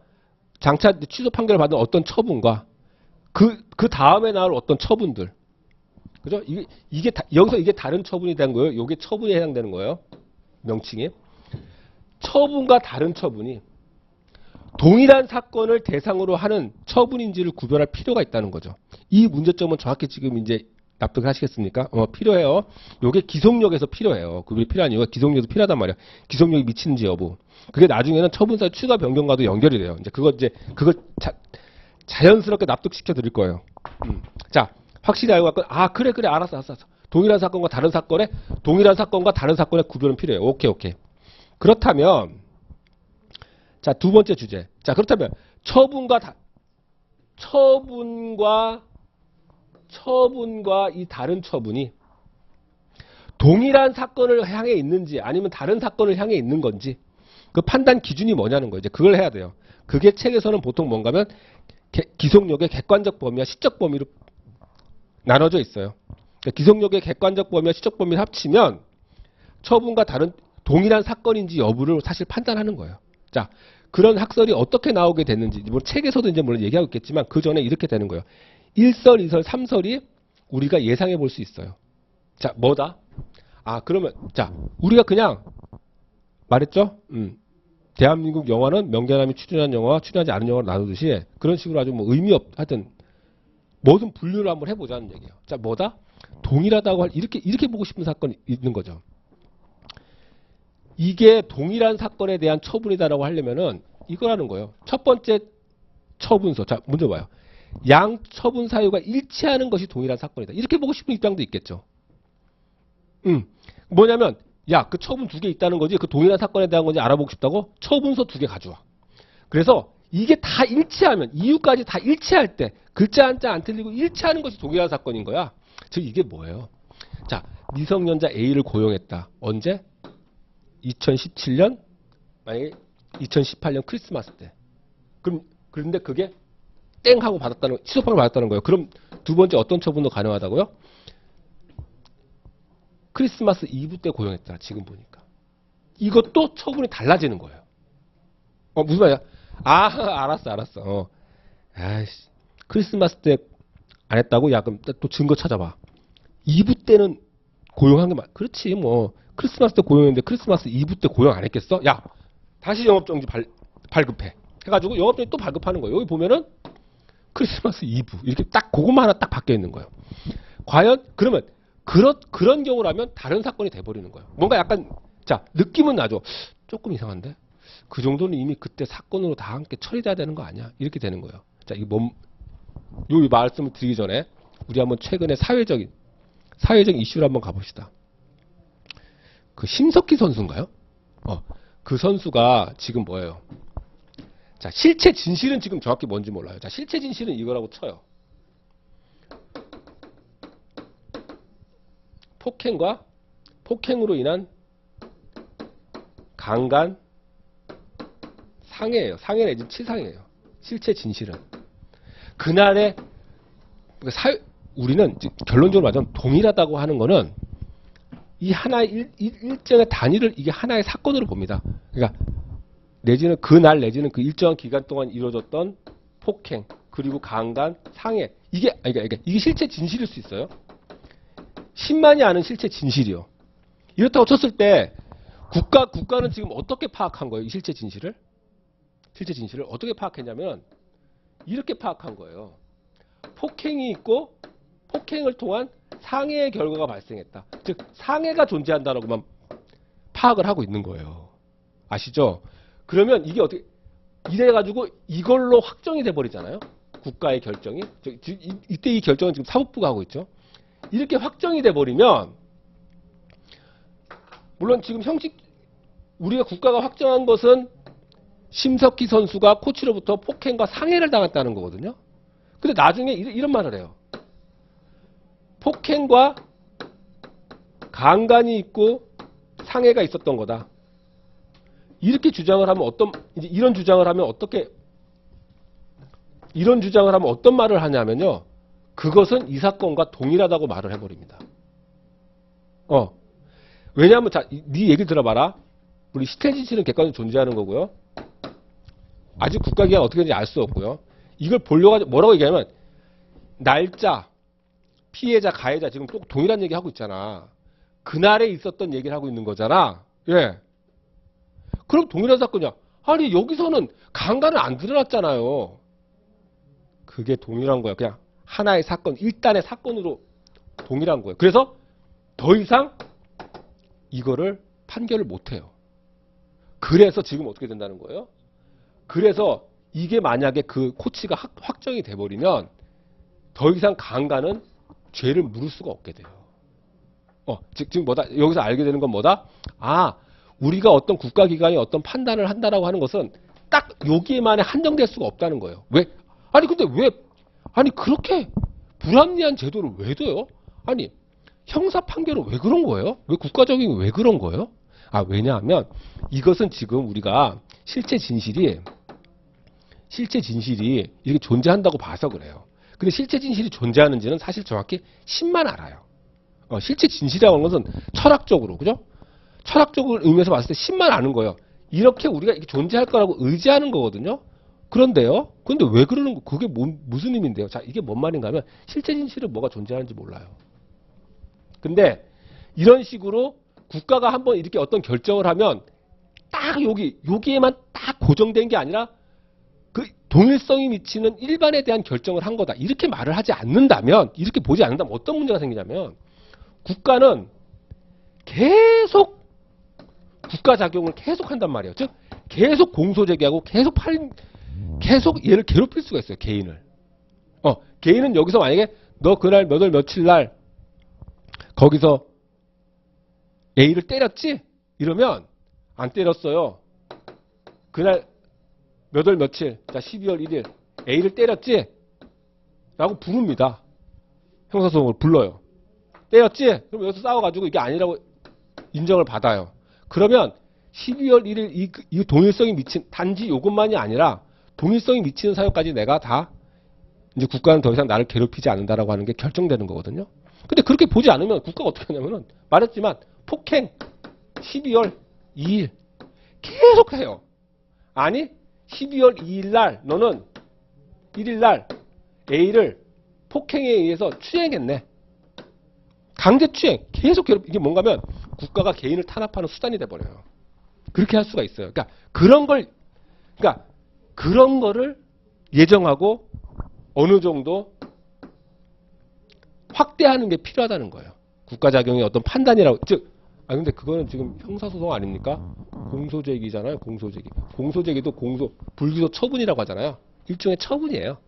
장차 취소 판결을 받은 어떤 처분과 그 다음에 나올 어떤 처분들. 그죠? 여기서 이게 다른 처분이 된 거예요. 이게 처분에 해당되는 거예요. 명칭이. 처분과 다른 처분이 동일한 사건을 대상으로 하는 처분인지를 구별할 필요가 있다는 거죠. 이 문제점은 정확히 지금 이제 납득하시겠습니까? 필요해요. 요게 기속력에서 필요해요. 그게 필요한 이유가 기속력에서 필요하단 말이야. 기속력이 미치는지 여부. 그게 나중에는 처분사 추가 변경과도 연결이 돼요. 이제 그걸 자연스럽게 납득시켜 드릴 거예요. 자, 확실히 알고 갈건 그래 알았어. 동일한 사건과 다른 사건의 구별은 필요해요. 오케이. 그렇다면 자, 두 번째 주제. 자, 그렇다면 처분과 이 다른 처분이 동일한 사건을 향해 있는지 아니면 다른 사건을 향해 있는 건지 그 판단 기준이 뭐냐는 거예요. 이제 그걸 해야 돼요. 그게 책에서는 보통 뭔가면 기속력의 객관적 범위와 시적 범위로 나눠져 있어요. 그러니까 기속력의 객관적 범위와 시적 범위를 합치면 처분과 다른 동일한 사건인지 여부를 사실 판단하는 거예요. 자, 그런 학설이 어떻게 나오게 됐는지 뭐 책에서도 이제 물론 얘기하고 있겠지만 그 전에 이렇게 되는 거예요. 1설, 2설, 3설이 우리가 예상해 볼 수 있어요. 자, 뭐다? 그러면 자, 우리가 그냥 말했죠? 대한민국 영화는 명대사람이 출연한 영화와 출연하지 않은 영화로 나누듯이 그런 식으로 아주 뭐 의미 하여튼 모든 분류를 한번 해보자는 얘기예요. 자, 뭐다? 동일하다고 이렇게 보고 싶은 사건이 있는 거죠. 이게 동일한 사건에 대한 처분이다라고 하려면은 이거라는 거예요. 첫 번째 처분서. 자, 먼저 봐요. 양 처분 사유가 일치하는 것이 동일한 사건이다. 이렇게 보고 싶은 입장도 있겠죠. 뭐냐면 그 처분 두 개 있다는 거지. 그 동일한 사건에 대한 건지 알아보고 싶다고 처분서 두 개 가져와. 그래서 이게 다 일치하면 이유까지 다 일치할 때 글자 한자 안 틀리고 일치하는 것이 동일한 사건인 거야. 즉 이게 뭐예요? 자, 미성년자 A를 고용했다. 언제? 2017년 만약에 2018년 크리스마스 때. 그런데 그게 땡 하고 취소판을 받았다는 거예요. 그럼 두 번째 어떤 처분도 가능하다고요? 크리스마스 이브 때 고용했다. 지금 보니까. 이것도 처분이 달라지는 거예요. 무슨 말이야? 알았어. 아이씨. 크리스마스 때 안 했다고? 그럼 또 증거 찾아봐. 이브 때는 고용한 게 그렇지 뭐. 크리스마스 때 고용했는데 크리스마스 이브 때 고용 안 했겠어? 다시 영업정지 발급해. 해가지고 영업정지 또 발급하는 거예요. 여기 보면은 크리스마스 이브 이렇게 딱 그것만 하나 딱 바뀌어 있는 거예요. 과연 그러면 그런 경우라면 다른 사건이 돼버리는 거예요. 뭔가 약간 느낌은 나죠. 조금 이상한데 그 정도는 이미 그때 사건으로 다 함께 처리돼야 되는 거 아니야? 이렇게 되는 거예요. 자, 이 말씀을 드리기 전에 우리 한번 최근에 사회적인 이슈를 한번 가봅시다. 그 심석희 선수인가요? 그 선수가 지금 뭐예요? 자, 실체 진실은 지금 정확히 뭔지 몰라요. 자, 실체 진실은 이거라고 쳐요. 폭행으로 인한 강간 상해예요. 상해 내지 치상이에요. 실체 진실은. 그날의 우리는 결론적으로 말하자면 동일하다고 하는 거는 이 하나의 일정의 단위를 이게 하나의 사건으로 봅니다. 그러니까 내지는 그날 내지는 그 일정한 기간 동안 이루어졌던 폭행 그리고 강간 상해 이게 실체 진실일 수 있어요. 10만이 아는 실체 진실이요. 이렇다고 쳤을 때 국가는 지금 어떻게 파악한 거예요? 이 실체 진실을 어떻게 파악했냐면 이렇게 파악한 거예요. 폭행이 있고 폭행을 통한 상해의 결과가 발생했다. 즉 상해가 존재한다라고만 파악을 하고 있는 거예요. 아시죠? 그러면 이게 어떻게 이래가지고 이걸로 확정이 돼버리잖아요. 국가의 결정이. 이때 이 결정은 지금 사법부가 하고 있죠. 이렇게 확정이 돼버리면 물론 지금 우리가 국가가 확정한 것은 심석희 선수가 코치로부터 폭행과 상해를 당했다는 거거든요. 근데 나중에 이런 말을 해요. 폭행과 강간이 있고 상해가 있었던 거다. 이렇게 주장을 하면 이런 주장을 하면 어떤 말을 하냐면요. 그것은 이 사건과 동일하다고 말을 해버립니다. 왜냐하면 네 얘기 들어봐라. 우리 실체 진실은 객관적으로 존재하는 거고요. 아직 국가기관 어떻게 되는지 알 수 없고요. 이걸 보려고 뭐라고 얘기하면 날짜, 피해자, 가해자 지금 또 동일한 얘기 하고 있잖아. 그날에 있었던 얘기를 하고 있는 거잖아. 예. 그럼 동일한 사건이야. 아니 여기서는 강간은 안 드러났잖아요. 그게 동일한 거야. 그냥 하나의 사건, 일단의 사건으로 동일한 거예요. 그래서 더 이상 이거를 판결을 못 해요. 그래서 지금 어떻게 된다는 거예요? 그래서 이게 만약에 그 코치가 확정이 돼버리면 더 이상 강간은 죄를 물을 수가 없게 돼요. 지금 뭐다? 여기서 알게 되는 건 뭐다? 아, 우리가 어떤 국가기관이 어떤 판단을 한다라고 하는 것은 딱 여기에만 한정될 수가 없다는 거예요. 왜? 아니 근데 왜? 아니 그렇게 불합리한 제도를 왜 둬요? 아니 형사 판결은 왜 그런 거예요? 왜 국가적인 왜 그런 거예요? 아 왜냐하면 이것은 지금 우리가 실제 진실이 이렇게 존재한다고 봐서 그래요. 근데 실제 진실이 존재하는지는 사실 정확히 신만 알아요. 실제 진실이라고 하는 것은 철학적으로, 그죠? 철학적으로 의미에서 봤을 때 신만 아는 거예요. 이렇게 우리가 이게 존재할 거라고 의지하는 거거든요. 그런데요. 근데 왜 그러는 거? 그게 무슨 의미인데요? 자, 이게 뭔 말인가 하면 실제 진실은 뭐가 존재하는지 몰라요. 근데 이런 식으로 국가가 한번 이렇게 어떤 결정을 하면 딱 여기에만 딱 고정된 게 아니라 그 동일성이 미치는 일반에 대한 결정을 한 거다. 이렇게 말을 하지 않는다면, 이렇게 보지 않는다면 어떤 문제가 생기냐면 국가는 계속 국가 작용을 계속 한단 말이에요. 즉 계속 공소제기하고 계속 얘를 괴롭힐 수가 있어요. 개인을. 개인은 여기서 만약에 너 그날 몇 월 며칠 날 거기서 A를 때렸지? 이러면 안 때렸어요. 그날 몇 월 며칠, 자 12월 1일 A를 때렸지? 라고 부릅니다. 형사소송을 불러요. 때렸지? 그럼 여기서 싸워가지고 이게 아니라고 인정을 받아요. 그러면 12월 1일 이 동일성이 미친 단지 이것만이 아니라 동일성이 미치는 사유까지 내가 다 이제 국가는 더 이상 나를 괴롭히지 않는다라고 하는 게 결정되는 거거든요. 근데 그렇게 보지 않으면 국가가 어떻게 하냐면은 말했지만 폭행 12월 2일 계속 해요. 아니 12월 2일 날 너는 1일 날 A를 폭행에 의해서 추행했네. 강제 추행 계속 이게 뭔가면 국가가 개인을 탄압하는 수단이 돼 버려요. 그렇게 할 수가 있어요. 그러니까 그런 거를 예정하고 어느 정도 확대하는 게 필요하다는 거예요. 국가작용의 어떤 판단이라고. 즉, 근데 그거는 지금 형사소송 아닙니까? 공소제기잖아요. 공소제기. 공소제기도 불기소 처분이라고 하잖아요. 일종의 처분이에요.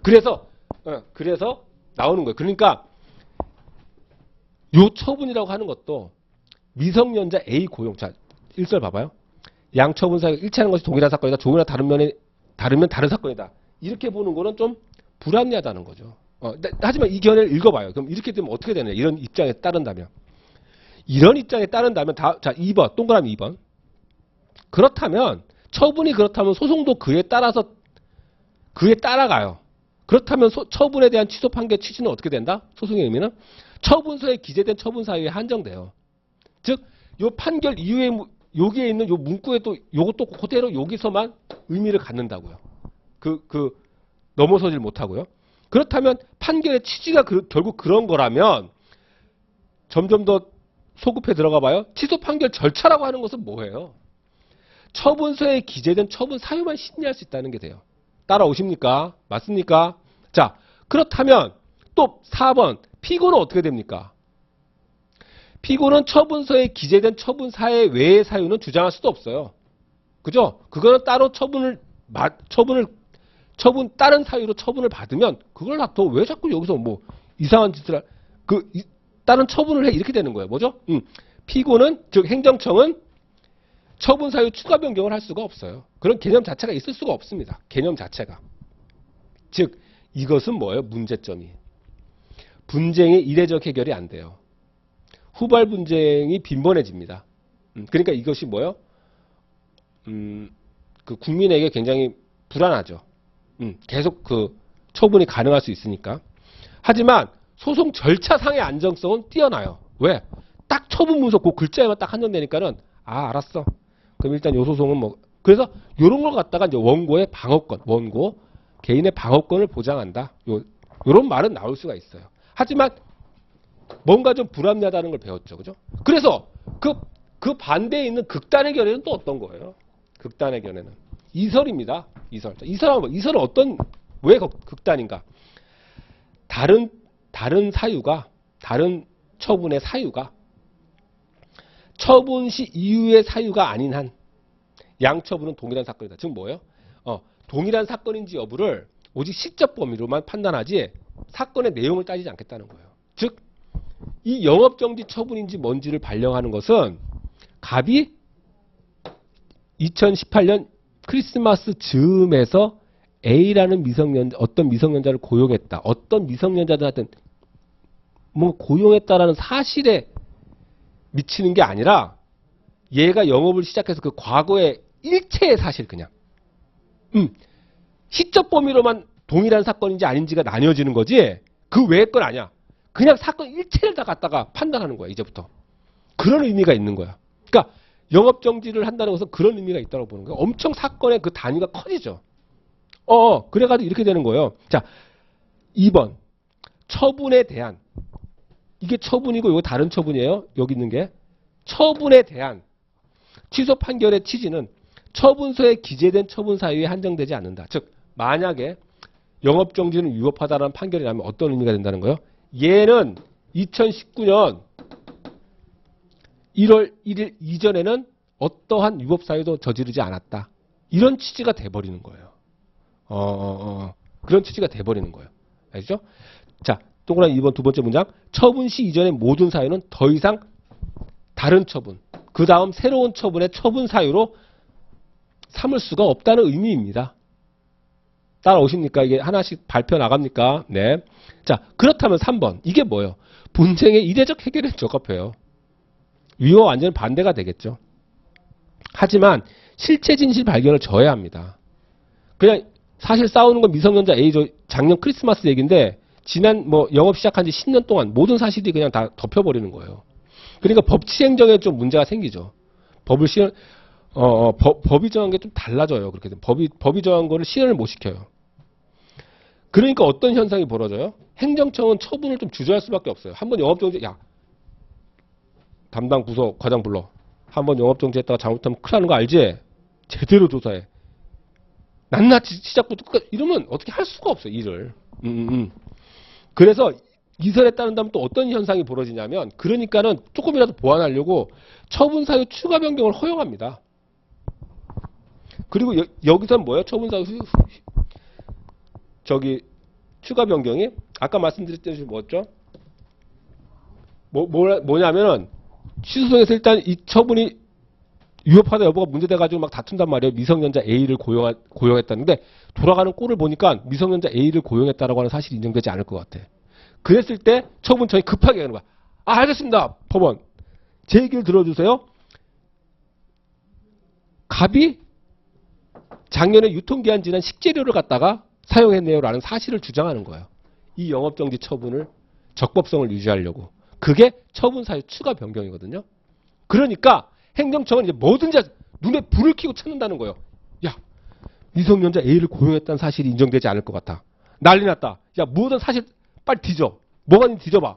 그래서 나오는 거예요. 그러니까 요 처분이라고 하는 것도 미성년자 A 고용. 자, 1절 봐봐요. 양처분 사유가 일치하는 것이 동일한 사건이다. 조금이나 다르면 다른 사건이다. 이렇게 보는 거는 좀 불합리하다는 거죠. 하지만 이 견해를 읽어봐요. 그럼 이렇게 되면 어떻게 되느냐. 이런 입장에 따른다면. 자, 2번. 동그라미 2번. 그렇다면, 처분이 그렇다면 소송도 그에 따라가요. 그렇다면 처분에 대한 취소 판결 취지는 어떻게 된다? 소송의 의미는? 처분서에 기재된 처분 사유에 한정돼요. 즉, 요 판결 이후에 여기에 있는 요 문구에 또 요것도 그대로 여기서만 의미를 갖는다고요. 넘어서질 못하고요. 그렇다면 판결의 취지가 결국 그런 거라면 점점 더 소급해 들어가 봐요. 취소 판결 절차라고 하는 것은 뭐예요? 처분서에 기재된 처분 사유만 심리할 수 있다는 게 돼요. 따라오십니까? 맞습니까? 자, 그렇다면 또 4번 피고는 어떻게 됩니까? 피고는 처분서에 기재된 처분 사유 외의 사유는 주장할 수도 없어요. 그죠? 그거는 따로 다른 사유로 처분을 받으면 그걸 놔둬. 왜 자꾸 여기서 뭐 이상한 짓을 다른 처분을 해. 이렇게 되는 거예요. 뭐죠? 피고는, 즉 행정청은 처분 사유 추가 변경을 할 수가 없어요. 그런 개념 자체가 있을 수가 없습니다. 개념 자체가. 즉 이것은 뭐예요? 문제점이. 분쟁의 이례적 해결이 안 돼요. 후발 분쟁이 빈번해집니다. 그러니까 이것이 뭐예요? 국민에게 굉장히 불안하죠. 계속 처분이 가능할 수 있으니까. 하지만 소송 절차상의 안정성은 뛰어나요. 왜? 딱 처분 문서 그 글자에만 딱 한정되니까는 알았어. 그럼 일단 요 소송은 뭐 그래서 요런 걸 갖다가 이제 원고의 방어권, 원고 개인의 방어권을 보장한다. 요런 말은 나올 수가 있어요. 하지만 뭔가 좀 불합리하다는 걸 배웠죠. 그죠? 그래서 그 반대에 있는 극단의 견해는 또 어떤 거예요? 극단의 견해는 이설입니다. 이설. 이설은 어떤, 왜 극단인가? 다른 사유가, 다른 처분의 사유가 처분 시 이후의 사유가 아닌 한 양처분은 동일한 사건이다. 즉 뭐예요? 동일한 사건인지 여부를 오직 시적 범위로만 판단하지 사건의 내용을 따지지 않겠다는 거예요. 즉 이 영업정지 처분인지 뭔지를 반영하는 것은 갑이 2018년 크리스마스 즈음에서 A라는 어떤 미성년자를 고용했다. 어떤 미성년자든 하여튼 뭐 고용했다라는 사실에 미치는 게 아니라 얘가 영업을 시작해서 그 과거의 일체의 사실 그냥 시적 범위로만 동일한 사건인지 아닌지가 나뉘어지는 거지 그 외의 건 아니야. 그냥 사건 일체를 다 갖다가 판단하는 거야. 이제부터. 그런 의미가 있는 거야. 그러니까 영업정지를 한다는 것은 그런 의미가 있다고 보는 거야. 엄청 사건의 그 단위가 커지죠. 그래가지고 이렇게 되는 거예요. 자, 2번. 처분에 대한. 이게 처분이고 이거 다른 처분이에요. 여기 있는 게. 처분에 대한 취소 판결의 취지는 처분서에 기재된 처분 사유에 한정되지 않는다. 즉 만약에 영업정지는 위법하다는 판결이 나면 어떤 의미가 된다는 거예요? 얘는 2019년 1월 1일 이전에는 어떠한 위법 사유도 저지르지 않았다. 이런 취지가 돼버리는 거예요. 그런 취지가 돼버리는 거예요. 알죠? 자, 동그라미 2번 두 번째 문장. 처분 시 이전의 모든 사유는 더 이상 다른 처분, 그 다음 새로운 처분의 처분 사유로 삼을 수가 없다는 의미입니다. 따라오십니까? 이게 하나씩 발표 나갑니까? 네. 자, 그렇다면 3번. 이게 뭐예요? 분쟁의 이례적 해결에 적합해요. 위와 완전히 반대가 되겠죠. 하지만 실체 진실 발견을 져야 합니다. 그냥 사실 싸우는 건 미성년자 A 작년 크리스마스 얘기인데 지난 영업 시작한 지 10년 동안 모든 사실이 그냥 다 덮여버리는 거예요. 그러니까 법치행정에 좀 문제가 생기죠. 법이 정한 게 좀 달라져요. 그렇게 되면 법이 정한 거를 실현을 못 시켜요. 그러니까 어떤 현상이 벌어져요? 행정청은 처분을 좀 주저할 수밖에 없어요. 한번 영업정지, 야, 담당 부서 과장 불러. 한번 영업정지했다가 잘못하면 큰일 나는 거 알지? 제대로 조사해. 낱낱이 시작부터 끝까지 이러면 어떻게 할 수가 없어요. 일을. 그래서 이설에 따른다면 또 어떤 현상이 벌어지냐면 그러니까는 조금이라도 보완하려고 처분 사유 추가 변경을 허용합니다. 그리고 여기서는 뭐예요? 처분 사유 추가 변경이 아까 말씀드렸듯이 뭐였죠? 뭐냐면은 취소송에서 일단 이 처분이 위법하다 여부가 문제돼가지고 막 다툰단 말이에요. 미성년자 A를 고용했다는데 돌아가는 꼴을 보니까 미성년자 A를 고용했다라고 하는 사실이 인정되지 않을 것 같아. 그랬을 때 처분청이 급하게 하는 거야. 알겠습니다. 법원. 제 얘기를 들어주세요. 갑이 작년에 유통기한 지난 식재료를 갖다가 사용했네요라는 사실을 주장하는 거예요. 이 영업정지 처분을 적법성을 유지하려고. 그게 처분 사유 추가 변경이거든요. 그러니까 행정청은 이제 뭐든지 눈에 불을 켜고 찾는다는 거예요. 야, 미성년자 A를 고용했다는 사실이 인정되지 않을 것 같아. 난리 났다. 야, 뭐든 사실 빨리 뒤져. 뭐가 있는지 뒤져봐.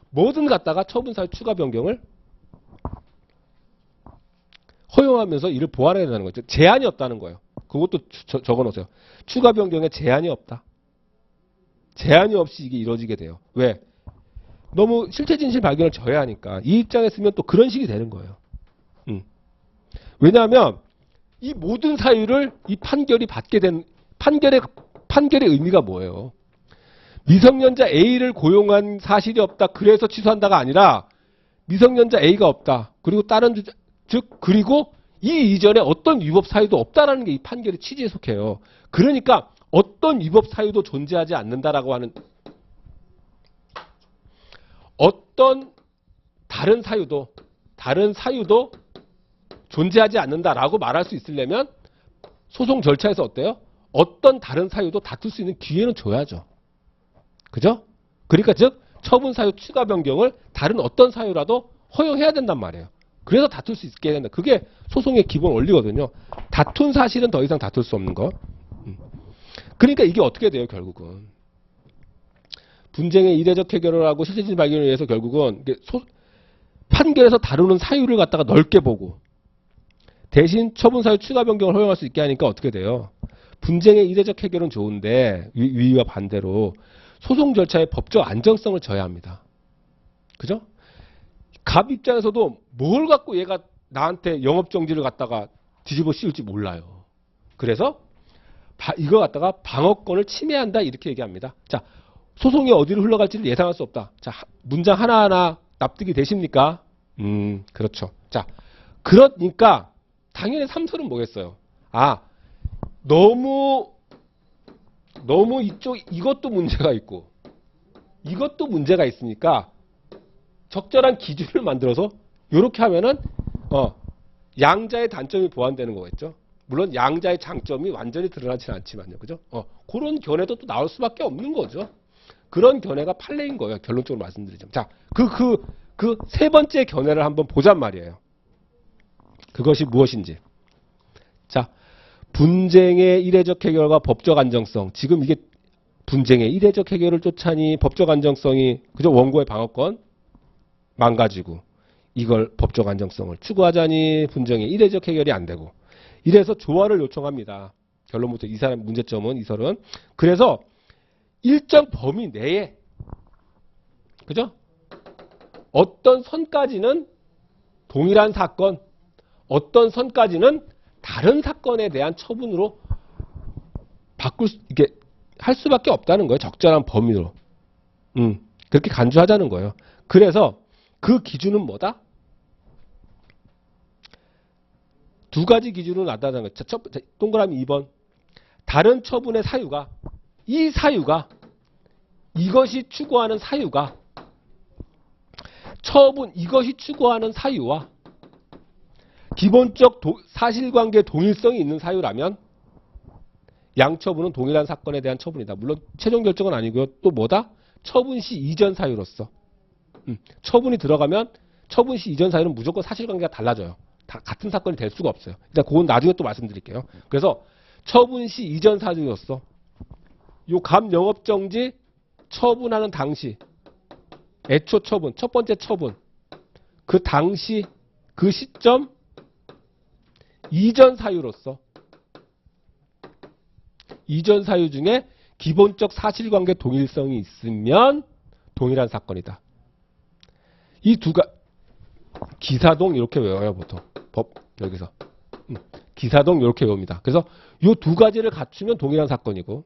뭐든 갖다가 처분 사유 추가 변경을 허용하면서 이를 보완해야 된다는 거죠. 제한이 없다는 거예요. 그것도 적어놓으세요. 추가 변경에 제한이 없다. 제한이 없이 이게 이루어지게 돼요. 왜? 너무 실체 진실 발견을 져야 하니까. 이 입장에 쓰면 또 그런 식이 되는 거예요. 왜냐하면 이 모든 사유를 이 판결이 받게 된 판결의 의미가 뭐예요? 미성년자 A를 고용한 사실이 없다. 그래서 취소한다가 아니라 미성년자 A가 없다. 그리고 다른 그리고 이 이전에 어떤 위법 사유도 없다라는 게 이 판결의 취지에 속해요. 그러니까 어떤 위법 사유도 존재하지 않는다라고 하는 어떤 다른 사유도 존재하지 않는다라고 말할 수 있으려면 소송 절차에서 어때요? 어떤 다른 사유도 다툴 수 있는 기회는 줘야죠. 그죠? 그러니까 즉 처분 사유 추가 변경을 다른 어떤 사유라도 허용해야 된단 말이에요. 그래서 다툴 수 있게 해야 된다. 그게 소송의 기본 원리거든요. 다툰 사실은 더 이상 다툴 수 없는 거. 그러니까 이게 어떻게 돼요, 결국은. 분쟁의 이례적 해결을 하고 실체적인 발견을 위해서 결국은 판결에서 다루는 사유를 갖다가 넓게 보고 대신 처분 사유 추가 변경을 허용할 수 있게 하니까 어떻게 돼요? 분쟁의 이례적 해결은 좋은데 위와 반대로 소송 절차의 법적 안정성을 져야 합니다. 그죠? 갑 입장에서도 뭘 갖고 얘가 나한테 영업정지를 갖다가 뒤집어 씌울지 몰라요. 그래서 이거 갖다가 방어권을 침해한다 이렇게 얘기합니다. 자, 소송이 어디로 흘러갈지를 예상할 수 없다. 자, 문장 하나하나 납득이 되십니까? 그렇죠. 자, 그러니까 당연히 3설은 뭐겠어요? 아, 너무 이것도 문제가 있고 이것도 문제가 있으니까 적절한 기준을 만들어서 이렇게 하면은 양자의 단점이 보완되는 거겠죠. 물론 양자의 장점이 완전히 드러나지는 않지만요. 그죠? 그런 견해도 또 나올 수밖에 없는 거죠. 그런 견해가 판례인 거예요. 결론적으로 말씀드리자면. 자, 그 세 번째 견해를 한번 보잔 말이에요. 그것이 무엇인지. 자, 분쟁의 이례적 해결과 법적 안정성. 지금 이게 분쟁의 이례적 해결을 쫓아니 법적 안정성이 그죠? 원고의 방어권 망가지고 이걸 법적 안정성을 추구하자니 분쟁의 이례적 해결이 안 되고 이래서 조화를 요청합니다. 결론부터 이 사람 문제점은 이설은 그래서 일정 범위 내에 그죠? 어떤 선까지는 동일한 사건, 어떤 선까지는 다른 사건에 대한 처분으로 이게 할 수밖에 없다는 거예요. 적절한 범위로. 그렇게 간주하자는 거예요. 그래서 그 기준은 뭐다? 두 가지 기준으로 나타나는 거예요. 자, 동그라미 2번. 다른 처분의 사유가 이것이 추구하는 사유가 이것이 추구하는 사유와 기본적 사실관계 동일성이 있는 사유라면 양처분은 동일한 사건에 대한 처분이다. 물론 최종 결정은 아니고요. 또 뭐다? 처분 시 이전 사유로서. 처분이 들어가면 처분 시 이전 사유는 무조건 사실관계가 달라져요. 다 같은 사건이 될 수가 없어요. 일단 그건 나중에 또 말씀드릴게요. 그래서 처분 시 이전 사유로서 요 갑 영업정지 처분하는 당시 애초 처분, 첫 번째 처분 그 당시 그 시점 이전 사유로서 이전 사유 중에 기본적 사실관계 동일성이 있으면 동일한 사건이다. 이 기사동 이렇게 외워요 보통 여기서 기사동 이렇게 외웁니다. 그래서 이 두 가지를 갖추면 동일한 사건이고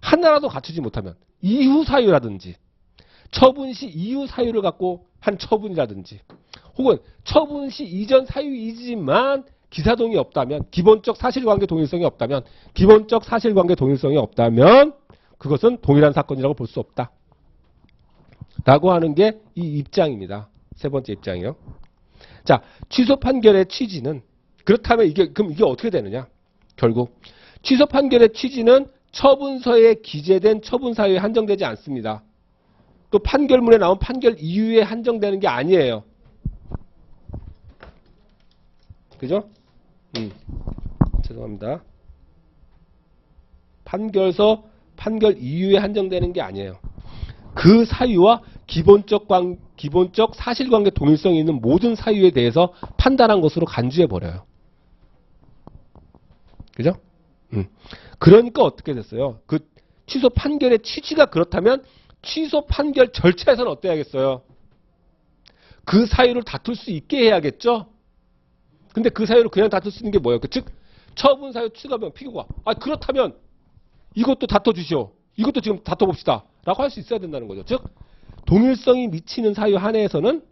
하나라도 갖추지 못하면 이후 사유라든지 처분 시 이후 사유를 갖고 한 처분이라든지 혹은 처분 시 이전 사유이지만 기사동이 없다면 기본적 사실관계 동일성이 없다면 그것은 동일한 사건이라고 볼 수 없다. 라고 하는 게 이 입장입니다. 세 번째 입장이요. 자, 취소 판결의 취지는 그렇다면 그럼 이게 어떻게 되느냐? 결국 취소 판결의 취지는 처분서에 기재된 처분 사유에 한정되지 않습니다. 또 판결문에 나온 판결 이유에 한정되는 게 아니에요. 그죠? 죄송합니다. 판결 이유에 한정되는 게 아니에요. 그 사유와 기본적 사실관계 동일성이 있는 모든 사유에 대해서 판단한 것으로 간주해버려요. 그죠? 그러니까 어떻게 됐어요? 그 취소 판결의 취지가 그렇다면 취소 판결 절차에서는 어때야겠어요? 그 사유를 다툴 수 있게 해야겠죠? 근데 그 사유를 그냥 다툴 수 있는 게 뭐예요? 즉 처분 사유 추가변 피고가 그렇다면 이것도 다퉈주시오. 이것도 지금 다퉈봅시다. 라고 할 수 있어야 된다는 거죠. 즉 동일성이 미치는 사유 한해에서는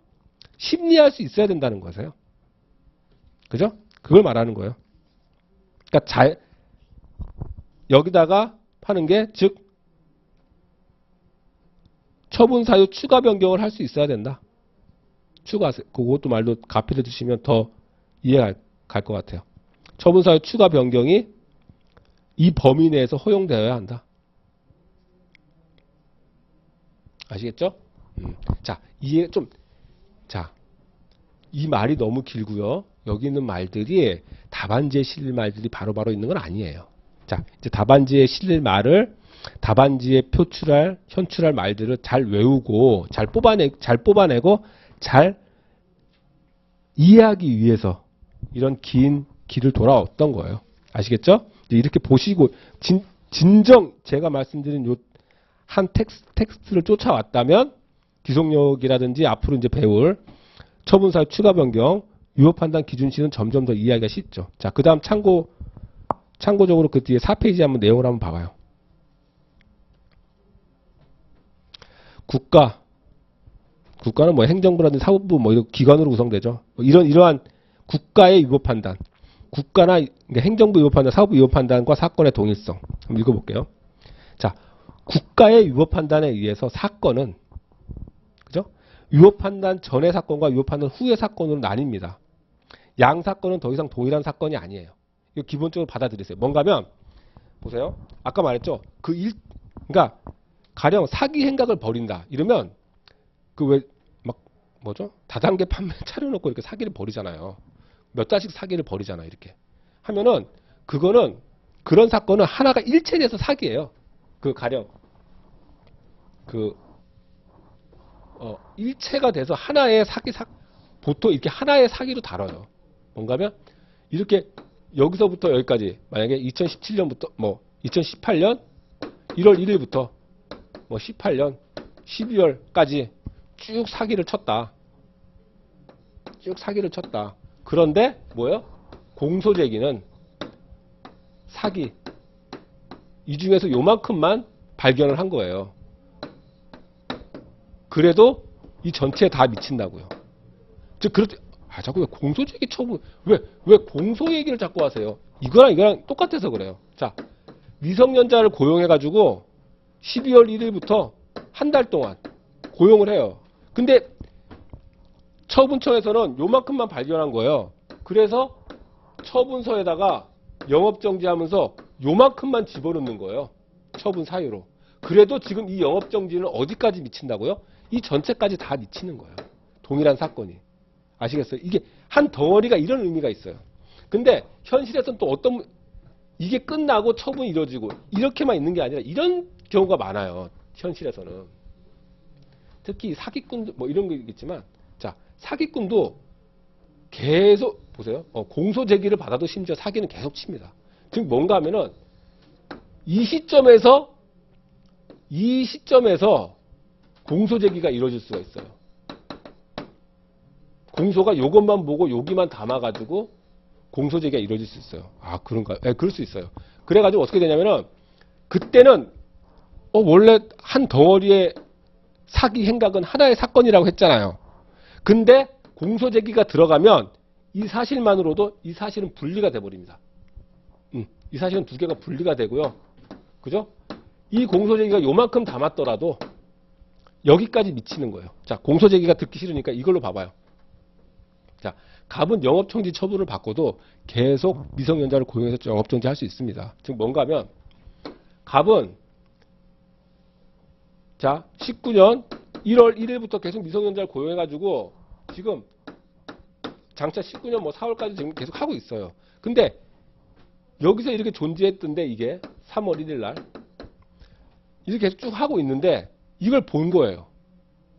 심리할 수 있어야 된다는 거세요. 그죠? 그걸 말하는 거예요. 그러니까 여기다가 하는 게 즉 처분 사유 추가 변경을 할 수 있어야 된다. 그것도 말로 가필해 주시면 더 이해가 갈 것 같아요. 처분 사유 추가 변경이 이 범위 내에서 허용되어야 한다. 아시겠죠? 자, 이 말이 너무 길고요. 여기 있는 말들이 답안지에 실릴 말들이 바로바로 있는 건 아니에요. 자, 이제 답안지에 실릴 말을 답안지에 표출할, 현출할 말들을 잘 외우고 잘 뽑아내고 잘 이해하기 위해서 이런 긴 길을 돌아왔던 거예요. 아시겠죠? 이제 이렇게 보시고 진정 제가 말씀드린 요 한 텍스트를 쫓아왔다면 기속력이라든지 앞으로 이제 배울 처분사의 추가 변경, 유효 판단 기준치는 점점 더 이해하기가 쉽죠. 자, 그 다음 참고적으로 그 뒤에 4페이지 한번 내용을 한번 봐봐요. 국가는 뭐 행정부라든지 사법부 뭐 이런 기관으로 구성되죠. 이러한 국가의 유효 판단, 국가나 행정부 유효 판단, 사법부 유효 판단과 사건의 동일성. 한번 읽어볼게요. 자, 국가의 유효 판단에 의해서 사건은 그죠? 유효 판단 전의 사건과 유효 판단 후의 사건으로 나뉩니다. 양 사건은 더 이상 동일한 사건이 아니에요. 이거 기본적으로 받아들이세요. 뭔가면 보세요. 아까 말했죠. 그러니까 가령 사기 행각을 벌인다. 이러면 그 왜 막 뭐죠? 다단계 판매 차려놓고 이렇게 사기를 벌이잖아요. 몇 달씩 사기를 벌이잖아. 이렇게 하면은 그거는 그런 사건은 하나가 일체돼서 사기예요. 그 가령 일체가 돼서 하나의 보통 이렇게 하나의 사기로 다뤄요. 뭔가면 이렇게 여기서부터 여기까지 만약에 2017년부터 뭐 2018년 1월 1일부터 뭐 18년 12월까지 쭉 사기를 쳤다. 그런데 뭐예요? 공소제기는 사기 이 중에서 요만큼만 발견을 한 거예요. 그래도 이 전체에 다 미친다고요. 즉 자꾸 왜 공소제기 처분 왜 공소 얘기를 자꾸 하세요? 이거랑 똑같아서 그래요. 자, 미성년자를 고용해 가지고 12월 1일부터 한 달 동안 고용을 해요. 근데 처분청에서는 요만큼만 발견한 거예요. 그래서 처분서에다가 영업정지하면서 요만큼만 집어넣는 거예요. 처분 사유로. 그래도 지금 이 영업정지는 어디까지 미친다고요? 이 전체까지 다 미치는 거예요. 동일한 사건이. 아시겠어요? 이게 한 덩어리가 이런 의미가 있어요. 근데 현실에서는 또 이게 끝나고 처분이 이루어지고 이렇게만 있는 게 아니라 이런 경우가 많아요. 현실에서는. 특히 사기꾼 뭐 이런 게 있겠지만 자, 사기꾼도 계속 보세요. 공소 제기를 받아도 심지어 사기는 계속 칩니다. 즉 뭔가 하면은 이 시점에서 공소 제기가 이루어질 수가 있어요. 공소가 요것만 보고 여기만 담아가지고 공소 제기가 이루어질 수 있어요. 아, 그런가요? 네, 그럴 수 있어요. 그래가지고 어떻게 되냐면은 그때는 원래 한 덩어리의 사기 행각은 하나의 사건이라고 했잖아요. 근데 공소 제기가 들어가면 이 사실만으로도 이 사실은 분리가 돼버립니다. 이 사실은 두 개가 분리가 되고요. 그죠? 이 공소 제기가 요만큼 담았더라도 여기까지 미치는 거예요. 자, 공소 제기가 듣기 싫으니까 이걸로 봐봐요. 자, 갑은 영업정지 처분을 받고도 계속 미성년자를 고용해서 영업정지 할 수 있습니다. 즉 뭔가 하면 갑은 자 19년 1월 1일부터 계속 미성년자를 고용해가지고 지금 장차 19년 뭐 4월까지 지금 계속 하고 있어요. 근데 여기서 이렇게 존재했던데 이게 3월 1일 날 이렇게 계속 쭉 하고 있는데 이걸 본 거예요.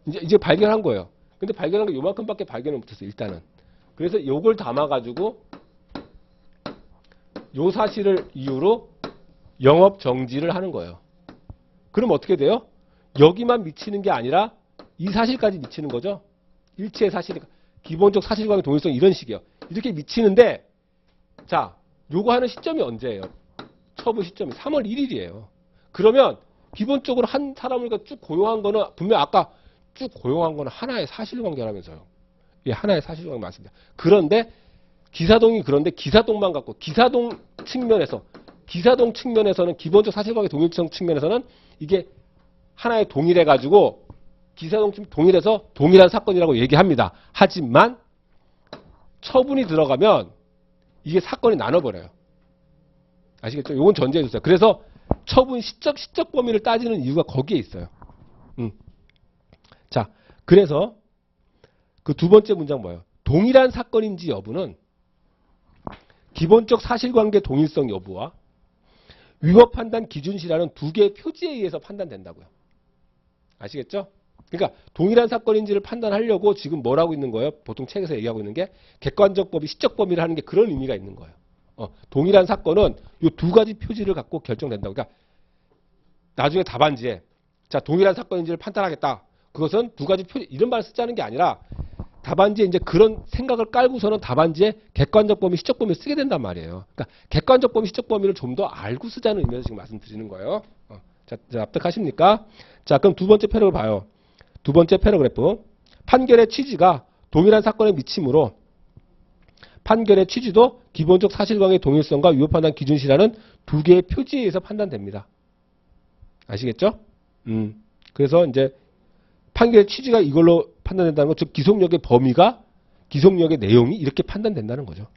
이제 발견한 거예요. 근데 발견한 게 요만큼밖에 발견을 못했어요. 일단은. 그래서 요걸 담아가지고 요 사실을 이유로 영업 정지를 하는 거예요. 그럼 어떻게 돼요? 여기만 미치는 게 아니라 이 사실까지 미치는 거죠. 일체의 사실, 기본적 사실관계 동일성 이런 식이에요. 이렇게 미치는데 자, 요거 하는 시점이 언제예요? 처분 시점이 3월 1일이에요. 그러면 기본적으로 한 사람을 쭉 고용한 거는 분명 아까 쭉 고용한 거는 하나의 사실관계라면서요. 예, 하나의 사실관계 맞습니다. 그런데 그런데 기사동만 갖고 기사동 측면에서는 기본적 사실관계 동일성 측면에서는 이게 하나의 동일해 가지고 기사동 동일해서 동일한 사건이라고 얘기합니다. 하지만 처분이 들어가면 이게 사건이 나눠버려요. 아시겠죠? 이건 전제해 주세요. 그래서 처분 시적 범위를 따지는 이유가 거기에 있어요. 자, 그래서 그 두 번째 문장 뭐예요? 동일한 사건인지 여부는 기본적 사실관계 동일성 여부와 위법 판단 기준시라는 두 개의 표지에 의해서 판단된다고요. 아시겠죠? 그러니까 동일한 사건인지를 판단하려고 지금 뭘 하고 있는 거예요? 보통 책에서 얘기하고 있는 게 객관적 범위, 시적 범위를 하는 게 그런 의미가 있는 거예요. 동일한 사건은 이 두 가지 표지를 갖고 결정된다고. 그러니까 나중에 답안지에 자 동일한 사건인지를 판단하겠다. 그것은 두 가지 표지 이런 말을 쓰자는 게 아니라 답안지에 이제 그런 생각을 깔고서는 답안지에 객관적 범위, 시적 범위를 쓰게 된단 말이에요. 그러니까 객관적 범위, 시적 범위를 좀 더 알고 쓰자는 의미에서 지금 말씀드리는 거예요. 자, 납득하십니까? 자, 그럼 두 번째 패러그래프 봐요. 두 번째 패러그래프. 판결의 취지가 동일한 사건에 미치므로 판결의 취지도 기본적 사실관계 동일성과 위법 판단 기준시라는 두 개의 표지에 의해서 판단됩니다. 아시겠죠? 그래서 이제 판결의 취지가 이걸로 판단된다는 것, 즉 기속력의 범위가 기속력의 내용이 이렇게 판단된다는 거죠.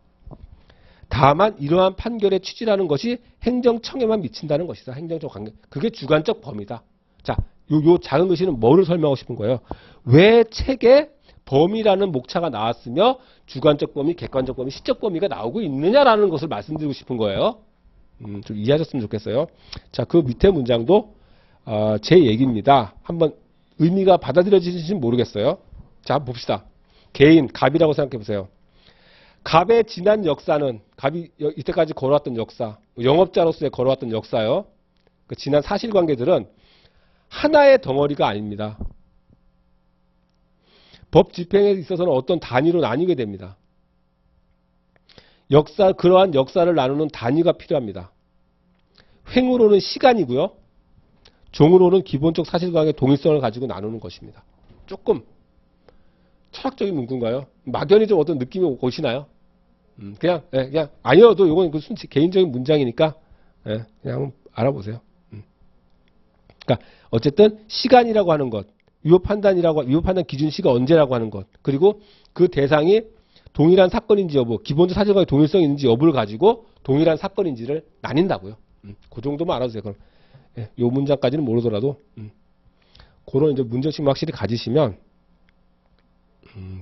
다만 이러한 판결의 취지라는 것이 행정청에만 미친다는 것이다. 행정적 관계. 그게 주관적 범위다. 자, 요 작은 글씨는 뭐를 설명하고 싶은 거예요? 왜 책에 범위라는 목차가 나왔으며 주관적 범위, 객관적 범위, 시적 범위가 나오고 있느냐라는 것을 말씀드리고 싶은 거예요. 좀 이해하셨으면 좋겠어요. 자, 그 밑에 문장도 제 얘기입니다. 한번 의미가 받아들여지는지 모르겠어요. 자, 한번 봅시다. 개인, 갑이라고 생각해 보세요. 갑의 지난 역사는, 갑이 이때까지 걸어왔던 역사, 영업자로서의 걸어왔던 역사요. 그 지난 사실관계들은 하나의 덩어리가 아닙니다. 법 집행에 있어서는 어떤 단위로 나뉘게 됩니다. 그러한 역사를 나누는 단위가 필요합니다. 횡으로는 시간이고요. 종으로는 기본적 사실관계 동일성을 가지고 나누는 것입니다. 조금 철학적인 문구인가요? 막연히 좀 어떤 느낌이 오시나요? 그냥 아니어도 이건 그 순치 개인적인 문장이니까 그냥 한번 알아보세요. 그러니까 어쨌든 시간이라고 하는 것, 위법 판단 기준시가 언제라고 하는 것, 그리고 그 대상이 동일한 사건인지 여부, 기본적 사실관계 동일성이 있는지 여부를 가지고 동일한 사건인지를 나뉜다고요. 그 정도만 알아주세요. 그럼 요 문장까지는 모르더라도 그런 이제 문제심 확실히 가지시면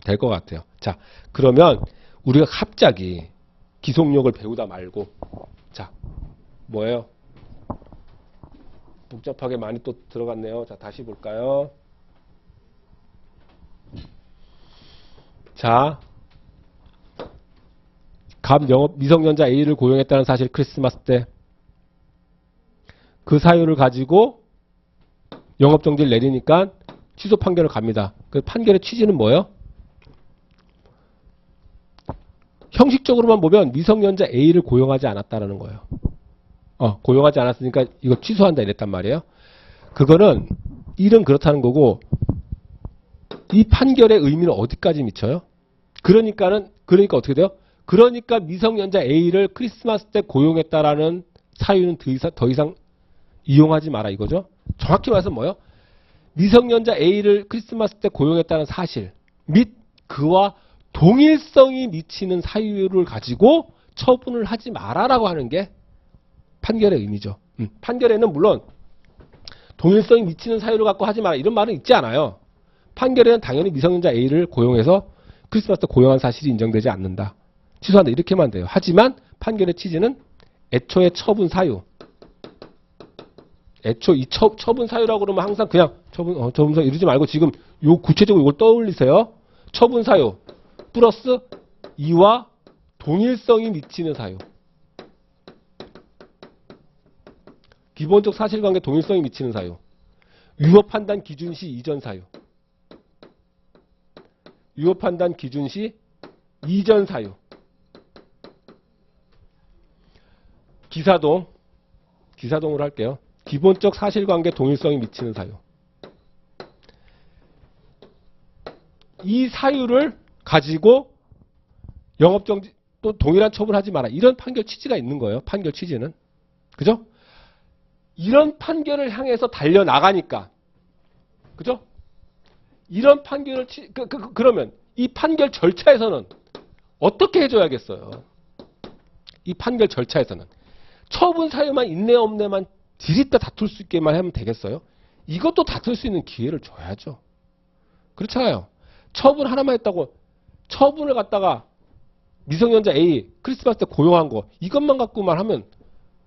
될 것 같아요. 자, 그러면 우리가 갑자기 기속력을 배우다 말고 자, 뭐예요? 복잡하게 많이 또 들어갔네요. 자, 다시 볼까요? 자, 갑 영업 미성년자 A를 고용했다는 사실 크리스마스 때 그 사유를 가지고 영업정지를 내리니까 취소 판결을 갑니다. 그 판결의 취지는 뭐예요? 형식적으로만 보면 미성년자 A를 고용하지 않았다라는 거예요. 고용하지 않았으니까 이거 취소한다 이랬단 말이에요. 그거는 일은 그렇다는 거고 이 판결의 의미는 어디까지 미쳐요? 그러니까 어떻게 돼요? 그러니까 미성년자 A를 크리스마스 때 고용했다라는 사유는 더 이상 이용하지 마라 이거죠. 정확히 말해서 뭐예요? 미성년자 A를 크리스마스 때 고용했다는 사실 및 그와 동일성이 미치는 사유를 가지고 처분을 하지 마라라고 하는 게 판결의 의미죠. 판결에는 물론 동일성이 미치는 사유를 갖고 하지 마라 이런 말은 있지 않아요. 판결에는 당연히 미성년자 A를 고용해서 크리스마스 때 고용한 사실이 인정되지 않는다. 취소한다 이렇게만 돼요. 하지만 판결의 취지는 애초의 처분 사유. 애초 이 처분 사유라고 그러면 항상 그냥 처분 사유 이러지 말고 지금 요 구체적으로 이걸 떠올리세요. 처분 사유 플러스 이와 동일성이 미치는 사유. 기본적 사실관계 동일성이 미치는 사유. 위법 판단 기준시 이전 사유. 위법 판단 기준시 이전 사유. 기사동으로 할게요. 기본적 사실관계 동일성이 미치는 사유. 이 사유를 가지고 영업정지 또 동일한 처분하지 마라. 이런 판결 취지가 있는 거예요. 판결 취지는. 그죠? 이런 판결을 향해서 달려나가니까. 그죠? 이런 판결을 그러면 이 판결 절차에서는 어떻게 해줘야겠어요? 이 판결 절차에서는 처분 사유만 있네 없네만 디립다 다툴 수 있게만 하면 되겠어요? 이것도 다툴 수 있는 기회를 줘야죠. 그렇잖아요. 처분 하나만 했다고 처분을 갖다가 미성년자 A 크리스마스 때 고용한 거 이것만 갖고만 하면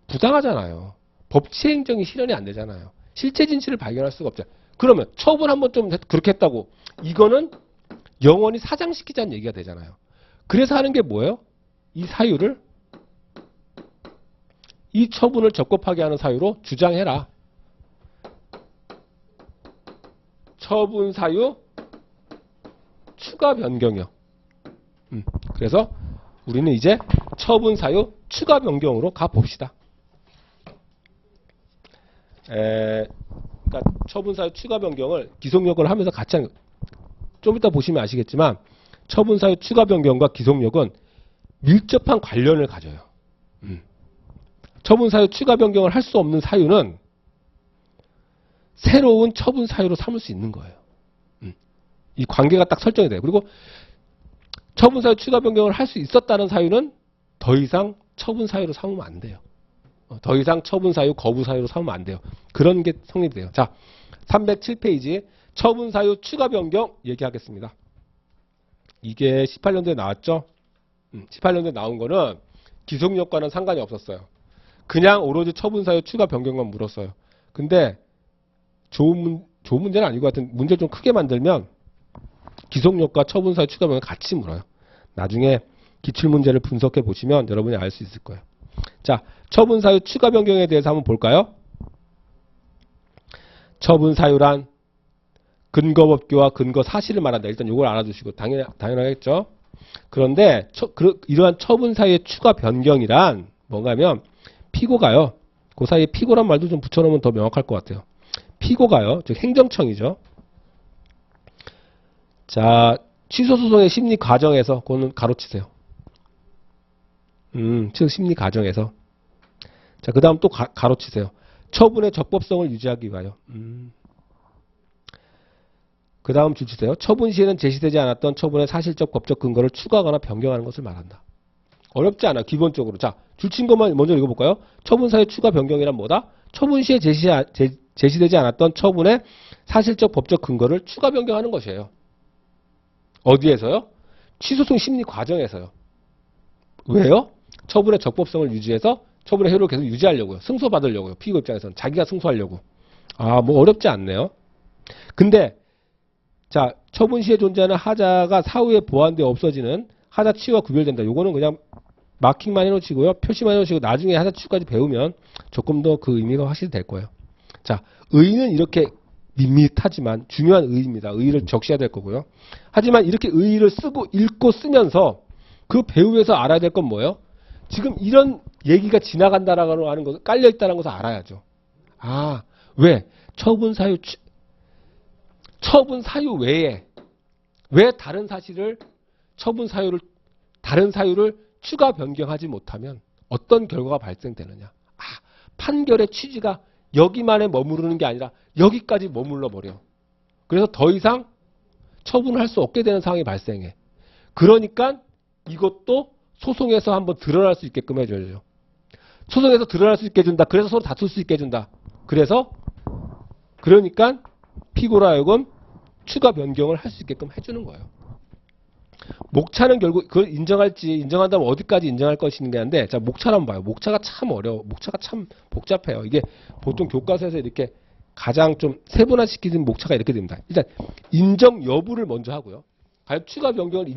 부당하잖아요. 법치행정이 실현이 안 되잖아요. 실체 진실을 발견할 수가 없잖아요. 그러면 처분 한번 좀 그렇게 했다고 이거는 영원히 사장시키자는 얘기가 되잖아요. 그래서 하는 게 뭐예요? 이 사유를 이 처분을 적법하게 하는 사유로 주장해라. 처분 사유 추가 변경이요. 그래서 우리는 이제 처분 사유 추가 변경으로 가봅시다. 그러니까 처분 사유 추가 변경을 기속력을 하면서 같이 하는, 좀 이따 보시면 아시겠지만 처분 사유 추가 변경과 기속력은 밀접한 관련을 가져요. 처분 사유 추가 변경을 할 수 없는 사유는 새로운 처분 사유로 삼을 수 있는 거예요. 이 관계가 딱 설정이 돼요. 그리고 처분 사유 추가 변경을 할 수 있었다는 사유는 더 이상 처분 사유로 삼으면 안 돼요. 더 이상 처분 사유, 거부 사유로 삼으면 안 돼요. 그런 게 성립돼요. 자, 307페이지 처분 사유 추가 변경 얘기하겠습니다. 이게 18년도에 나왔죠? 18년도에 나온 거는 기속력과는 상관이 없었어요. 그냥 오로지 처분 사유 추가 변경만 물었어요. 근데 좋은 문제는 아니고 하여튼 문제를 좀 크게 만들면 기속력과 처분 사유 추가 변경 같이 물어요. 나중에 기출문제를 분석해 보시면 여러분이 알 수 있을 거예요. 자, 처분 사유 추가 변경에 대해서 한번 볼까요? 처분 사유란 근거 법규와 근거 사실을 말한다. 일단 이걸 알아두시고 당연하겠죠. 그런데 이러한 처분 사유의 추가 변경이란 뭔가 하면 피고가요. 그 사이에 피고란 말도 좀 붙여놓으면 더 명확할 것 같아요. 피고가요. 즉 행정청이죠. 자, 취소소송의 심리 과정에서 그거는 가로치세요. 취소 심리 과정에서. 자, 그 다음 또 가로치세요. 처분의 적법성을 유지하기 위하여. 그 다음 줄 치세요. 처분 시에는 제시되지 않았던 처분의 사실적 법적 근거를 추가하거나 변경하는 것을 말한다. 어렵지 않아. 기본적으로. 자, 줄친 것만 먼저 읽어볼까요? 처분 사유 추가 변경이란 뭐다? 처분 시에 제시되지 않았던 처분의 사실적 법적 근거를 추가 변경하는 것이에요. 어디에서요? 취소소송 심리 과정에서요. 왜요? 처분의 적법성을 유지해서 처분의 효력을 계속 유지하려고요. 승소받으려고요. 피고 입장에서는 자기가 승소하려고. 뭐 어렵지 않네요. 근데 자, 처분 시에 존재하는 하자가 사후에 보완되어 없어지는 하자 치유와 구별된다. 요거는 그냥 마킹만 해놓으시고요. 표시만 해놓으시고 나중에 하자 치유까지 배우면 조금 더 그 의미가 확실히 될 거예요. 자, 의의는 이렇게 밋밋하지만 중요한 의의입니다. 의의를 적셔야 될 거고요. 하지만 이렇게 의의를 쓰고 읽고 쓰면서 그 배후에서 알아야 될 건 뭐예요? 지금 이런 얘기가 지나간다라고 하는 것을 깔려있다는 것을 알아야죠. 왜? 처분 사유 외에 왜 다른 사실을 다른 사유를 추가 변경하지 못하면 어떤 결과가 발생되느냐? 판결의 취지가 여기만에 머무르는 게 아니라 여기까지 머물러 버려. 그래서 더 이상 처분을 할 수 없게 되는 상황이 발생해. 그러니까 이것도 소송에서 한번 드러날 수 있게끔 해줘야죠. 소송에서 드러날 수 있게 해준다. 그래서 서로 다툴 수 있게 해준다. 그러니까 피고로 하여금 추가 변경을 할 수 있게끔 해주는 거예요. 목차는 결국 그걸 인정한다면 어디까지 인정할 것인가 한데, 자, 목차를 한번 봐요. 목차가 참 어려워. 목차가 참 복잡해요. 이게 보통 교과서에서 이렇게 가장 좀 세분화시키는 목차가 이렇게 됩니다. 일단 인정 여부를 먼저 하고요. 과연 추가 변경을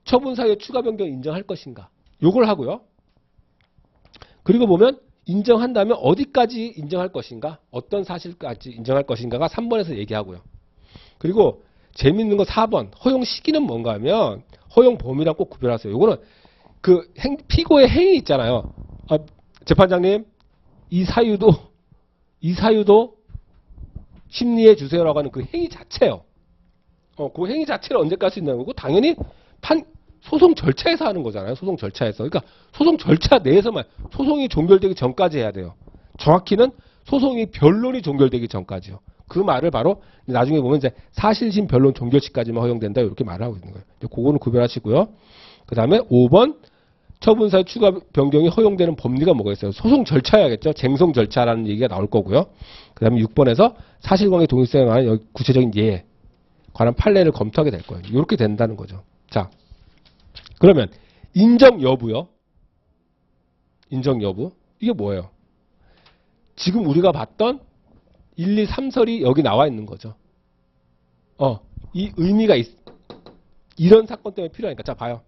처분 사유의 추가 변경을 인정할 것인가? 요걸 하고요. 그리고 보면 인정한다면 어디까지 인정할 것인가? 어떤 사실까지 인정할 것인가가 3번에서 얘기하고요. 그리고 재밌는 거 4번. 허용 시기는 뭔가 하면 허용 범위랑 꼭 구별하세요. 요거는 그 피고의 행위 있잖아요. 재판장님, 이 사유도 심리해 주세요라고 하는 그 행위 자체요. 그 행위 자체를 언제까지 할 수 있는 거고, 당연히 소송 절차에서 하는 거잖아요. 소송 절차에서. 그러니까 소송 절차 내에서만, 소송이 종결되기 전까지 해야 돼요. 정확히는 소송이 변론이 종결되기 전까지요. 그 말을 바로 나중에 보면 이제 사실심 변론 종결 시까지만 허용된다 이렇게 말을 하고 있는 거예요. 그거는 구별하시고요. 그 다음에 5번 처분사유 추가 변경이 허용되는 법리가 뭐가 있어요? 소송 절차야겠죠. 쟁송 절차라는 얘기가 나올 거고요. 그 다음에 6번에서 사실관계 동일성에 관한 구체적인 예에 관한 판례를 검토하게 될 거예요. 이렇게 된다는 거죠. 자, 그러면 인정 여부요. 인정 여부. 이게 뭐예요? 지금 우리가 봤던 1, 2, 3설이 여기 나와 있는 거죠. 이 의미가 이런 사건 때문에 필요하니까. 자, 봐요.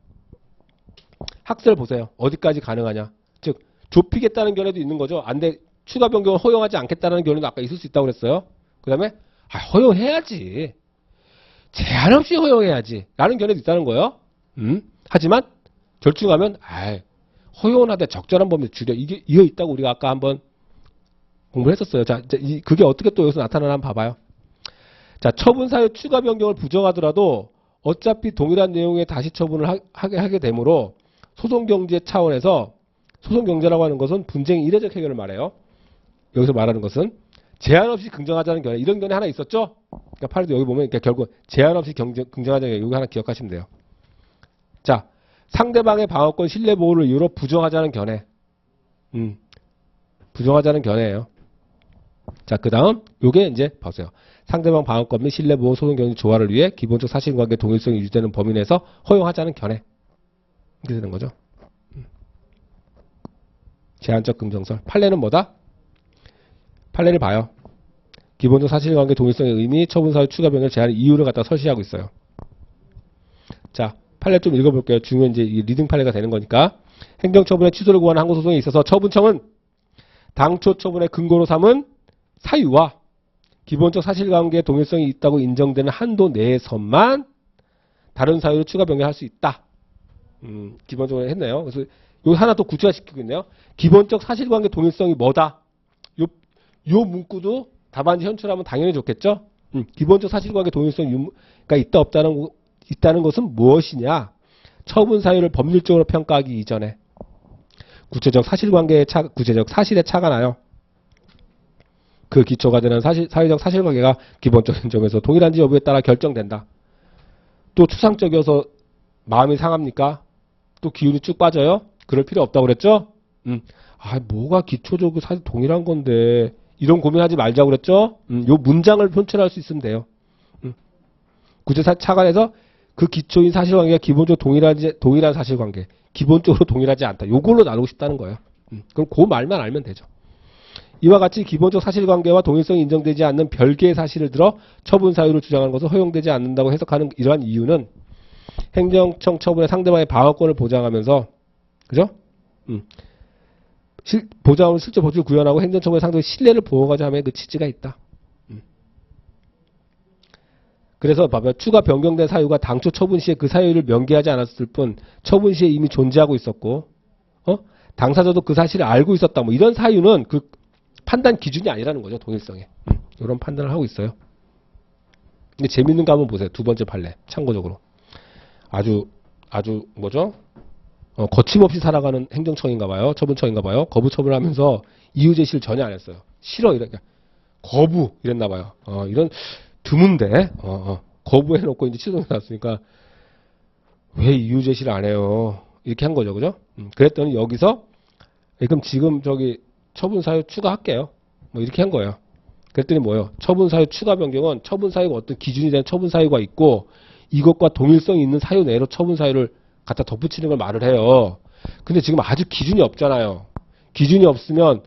학설 보세요. 어디까지 가능하냐. 즉, 좁히겠다는 견해도 있는 거죠. 안 돼. 추가 변경을 허용하지 않겠다는 견해도 아까 있을 수 있다고 그랬어요. 그 다음에, 허용해야지. 제한 없이 허용해야지. 라는 견해도 있다는 거예요. 하지만, 절충하면, 허용은 하되 적절한 범위에 줄여. 이게 있다고 우리가 아까 한번 공부를 했었어요. 자, 그게 어떻게 또 여기서 나타나나 한번 봐봐요. 자, 처분 사유 추가 변경을 부정하더라도 어차피 동일한 내용의 다시 처분을 하게 되므로 소송경제 차원에서 소송경제라고 하는 것은 분쟁의 이례적 해결을 말해요. 여기서 말하는 것은 제한 없이 긍정하자는 견해. 이런 견해 하나 있었죠? 그러니까 파리도 여기 보면 결국 제한 없이 긍정하자는 견해. 이거 하나 기억하시면 돼요. 자, 상대방의 방어권 신뢰 보호를 이유로 부정하자는 견해. 부정하자는 견해예요. 자, 그 다음 요게 이제 보세요. 상대방 방어권 및 신뢰 보호 소송 경제 조화를 위해 기본적 사실관계 동일성이 유지되는 범위 내에서 허용하자는 견해. 이렇게 되는 거죠. 제한적 긍정설. 판례는 뭐다? 판례를 봐요. 기본적 사실관계 동일성의 의미, 처분사유 추가 변경 제한의 이유를 갖다 설시하고 있어요. 자, 판례 좀 읽어볼게요. 중요한 이제 리딩 판례가 되는 거니까. 행정처분의 취소를 구하는 항고소송에 있어서 처분청은 당초 처분의 근거로 삼은 사유와 기본적 사실관계의 동일성이 있다고 인정되는 한도 내에서만 다른 사유를 추가 변경할 수 있다. 기본적으로 했네요. 그래서 요 하나 또 구체화시키고 있네요. 기본적 사실관계 동일성이 뭐다? 요 문구도 답안지 현출하면 당연히 좋겠죠? 기본적 사실관계 동일성가 있다는 것은 무엇이냐? 처분 사유를 법률적으로 평가하기 이전에 구체적 사실의 차가 나요. 그 기초가 되는 사회적 사실관계가 기본적인 점에서 동일한지 여부에 따라 결정된다. 또 추상적이어서 마음이 상합니까? 또 기운이 쭉 빠져요? 그럴 필요 없다고 그랬죠? 뭐가 기초적으로 사실 동일한 건데 이런 고민하지 말자고 그랬죠? 요 문장을 표출할 수 있으면 돼요. 구체적 차관에서 그 기초인 사실관계가 기본적으로 동일한 사실관계, 기본적으로 동일하지 않다. 요걸로 나누고 싶다는 거예요. 그럼 그 말만 알면 되죠. 이와 같이 기본적 사실관계와 동일성이 인정되지 않는 별개의 사실을 들어 처분 사유를 주장하는 것은 허용되지 않는다고 해석하는 이러한 이유는 행정청 처분의 상대방의 방어권을 보장하면서, 그죠? 보장하는 실제 보수를 구현하고 행정처분의 상대방의 신뢰를 보호하고자 함에 그 취지가 있다. 그래서 봐봐요. 추가 변경된 사유가 당초 처분 시에 그 사유를 명기하지 않았을 뿐 처분 시에 이미 존재하고 있었고, 당사자도 그 사실을 알고 있었다. 뭐 이런 사유는 그 판단 기준이 아니라는 거죠. 동일성에. 이런 판단을 하고 있어요. 근데 재밌는 거 한번 보세요. 두 번째 판례. 참고적으로. 아주 뭐죠? 거침없이 살아가는 행정청인가 봐요. 처분청인가 봐요. 거부 처분하면서 이유 제시를 전혀 안 했어요. 싫어 이러니까 거부 이랬나 봐요. 이런 드문데 거부해놓고 이제 취소해 놨으니까 왜 이유 제시를 안 해요? 이렇게 한 거죠, 그죠? 그랬더니 여기서 그럼 지금 저기 처분 사유 추가할게요. 뭐 이렇게 한 거예요. 그랬더니 뭐예요? 처분 사유 추가 변경은 처분 사유가 어떤 기준이 된 처분 사유가 있고 이것과 동일성이 있는 사유 내로 처분 사유를 갖다 덧붙이는 걸 말을 해요. 근데 지금 아직 기준이 없잖아요. 기준이 없으면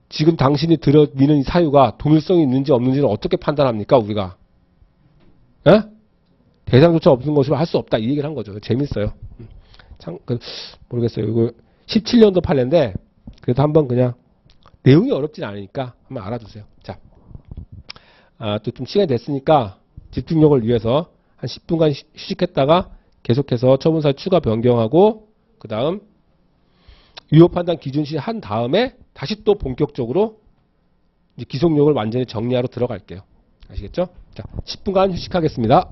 지금 당신이 들어미는 사유가 동일성이 있는지 없는지는 어떻게 판단합니까, 우리가? 에? 대상조차 없는 것으로 할 수 없다. 이 얘기를 한 거죠. 재밌어요. 참, 모르겠어요. 이거 17년도 판례인데, 그래도 한번 그냥, 내용이 어렵진 않으니까 한번 알아두세요. 자. 또 좀 시간이 됐으니까 집중력을 위해서 한 10분간 휴식했다가 계속해서 처분사유 추가 변경하고, 그 다음, 유효 판단 기준시 한 다음에 다시 또 본격적으로 이제 기속력을 완전히 정리하러 들어갈게요. 아시겠죠? 자, 10분간 휴식하겠습니다.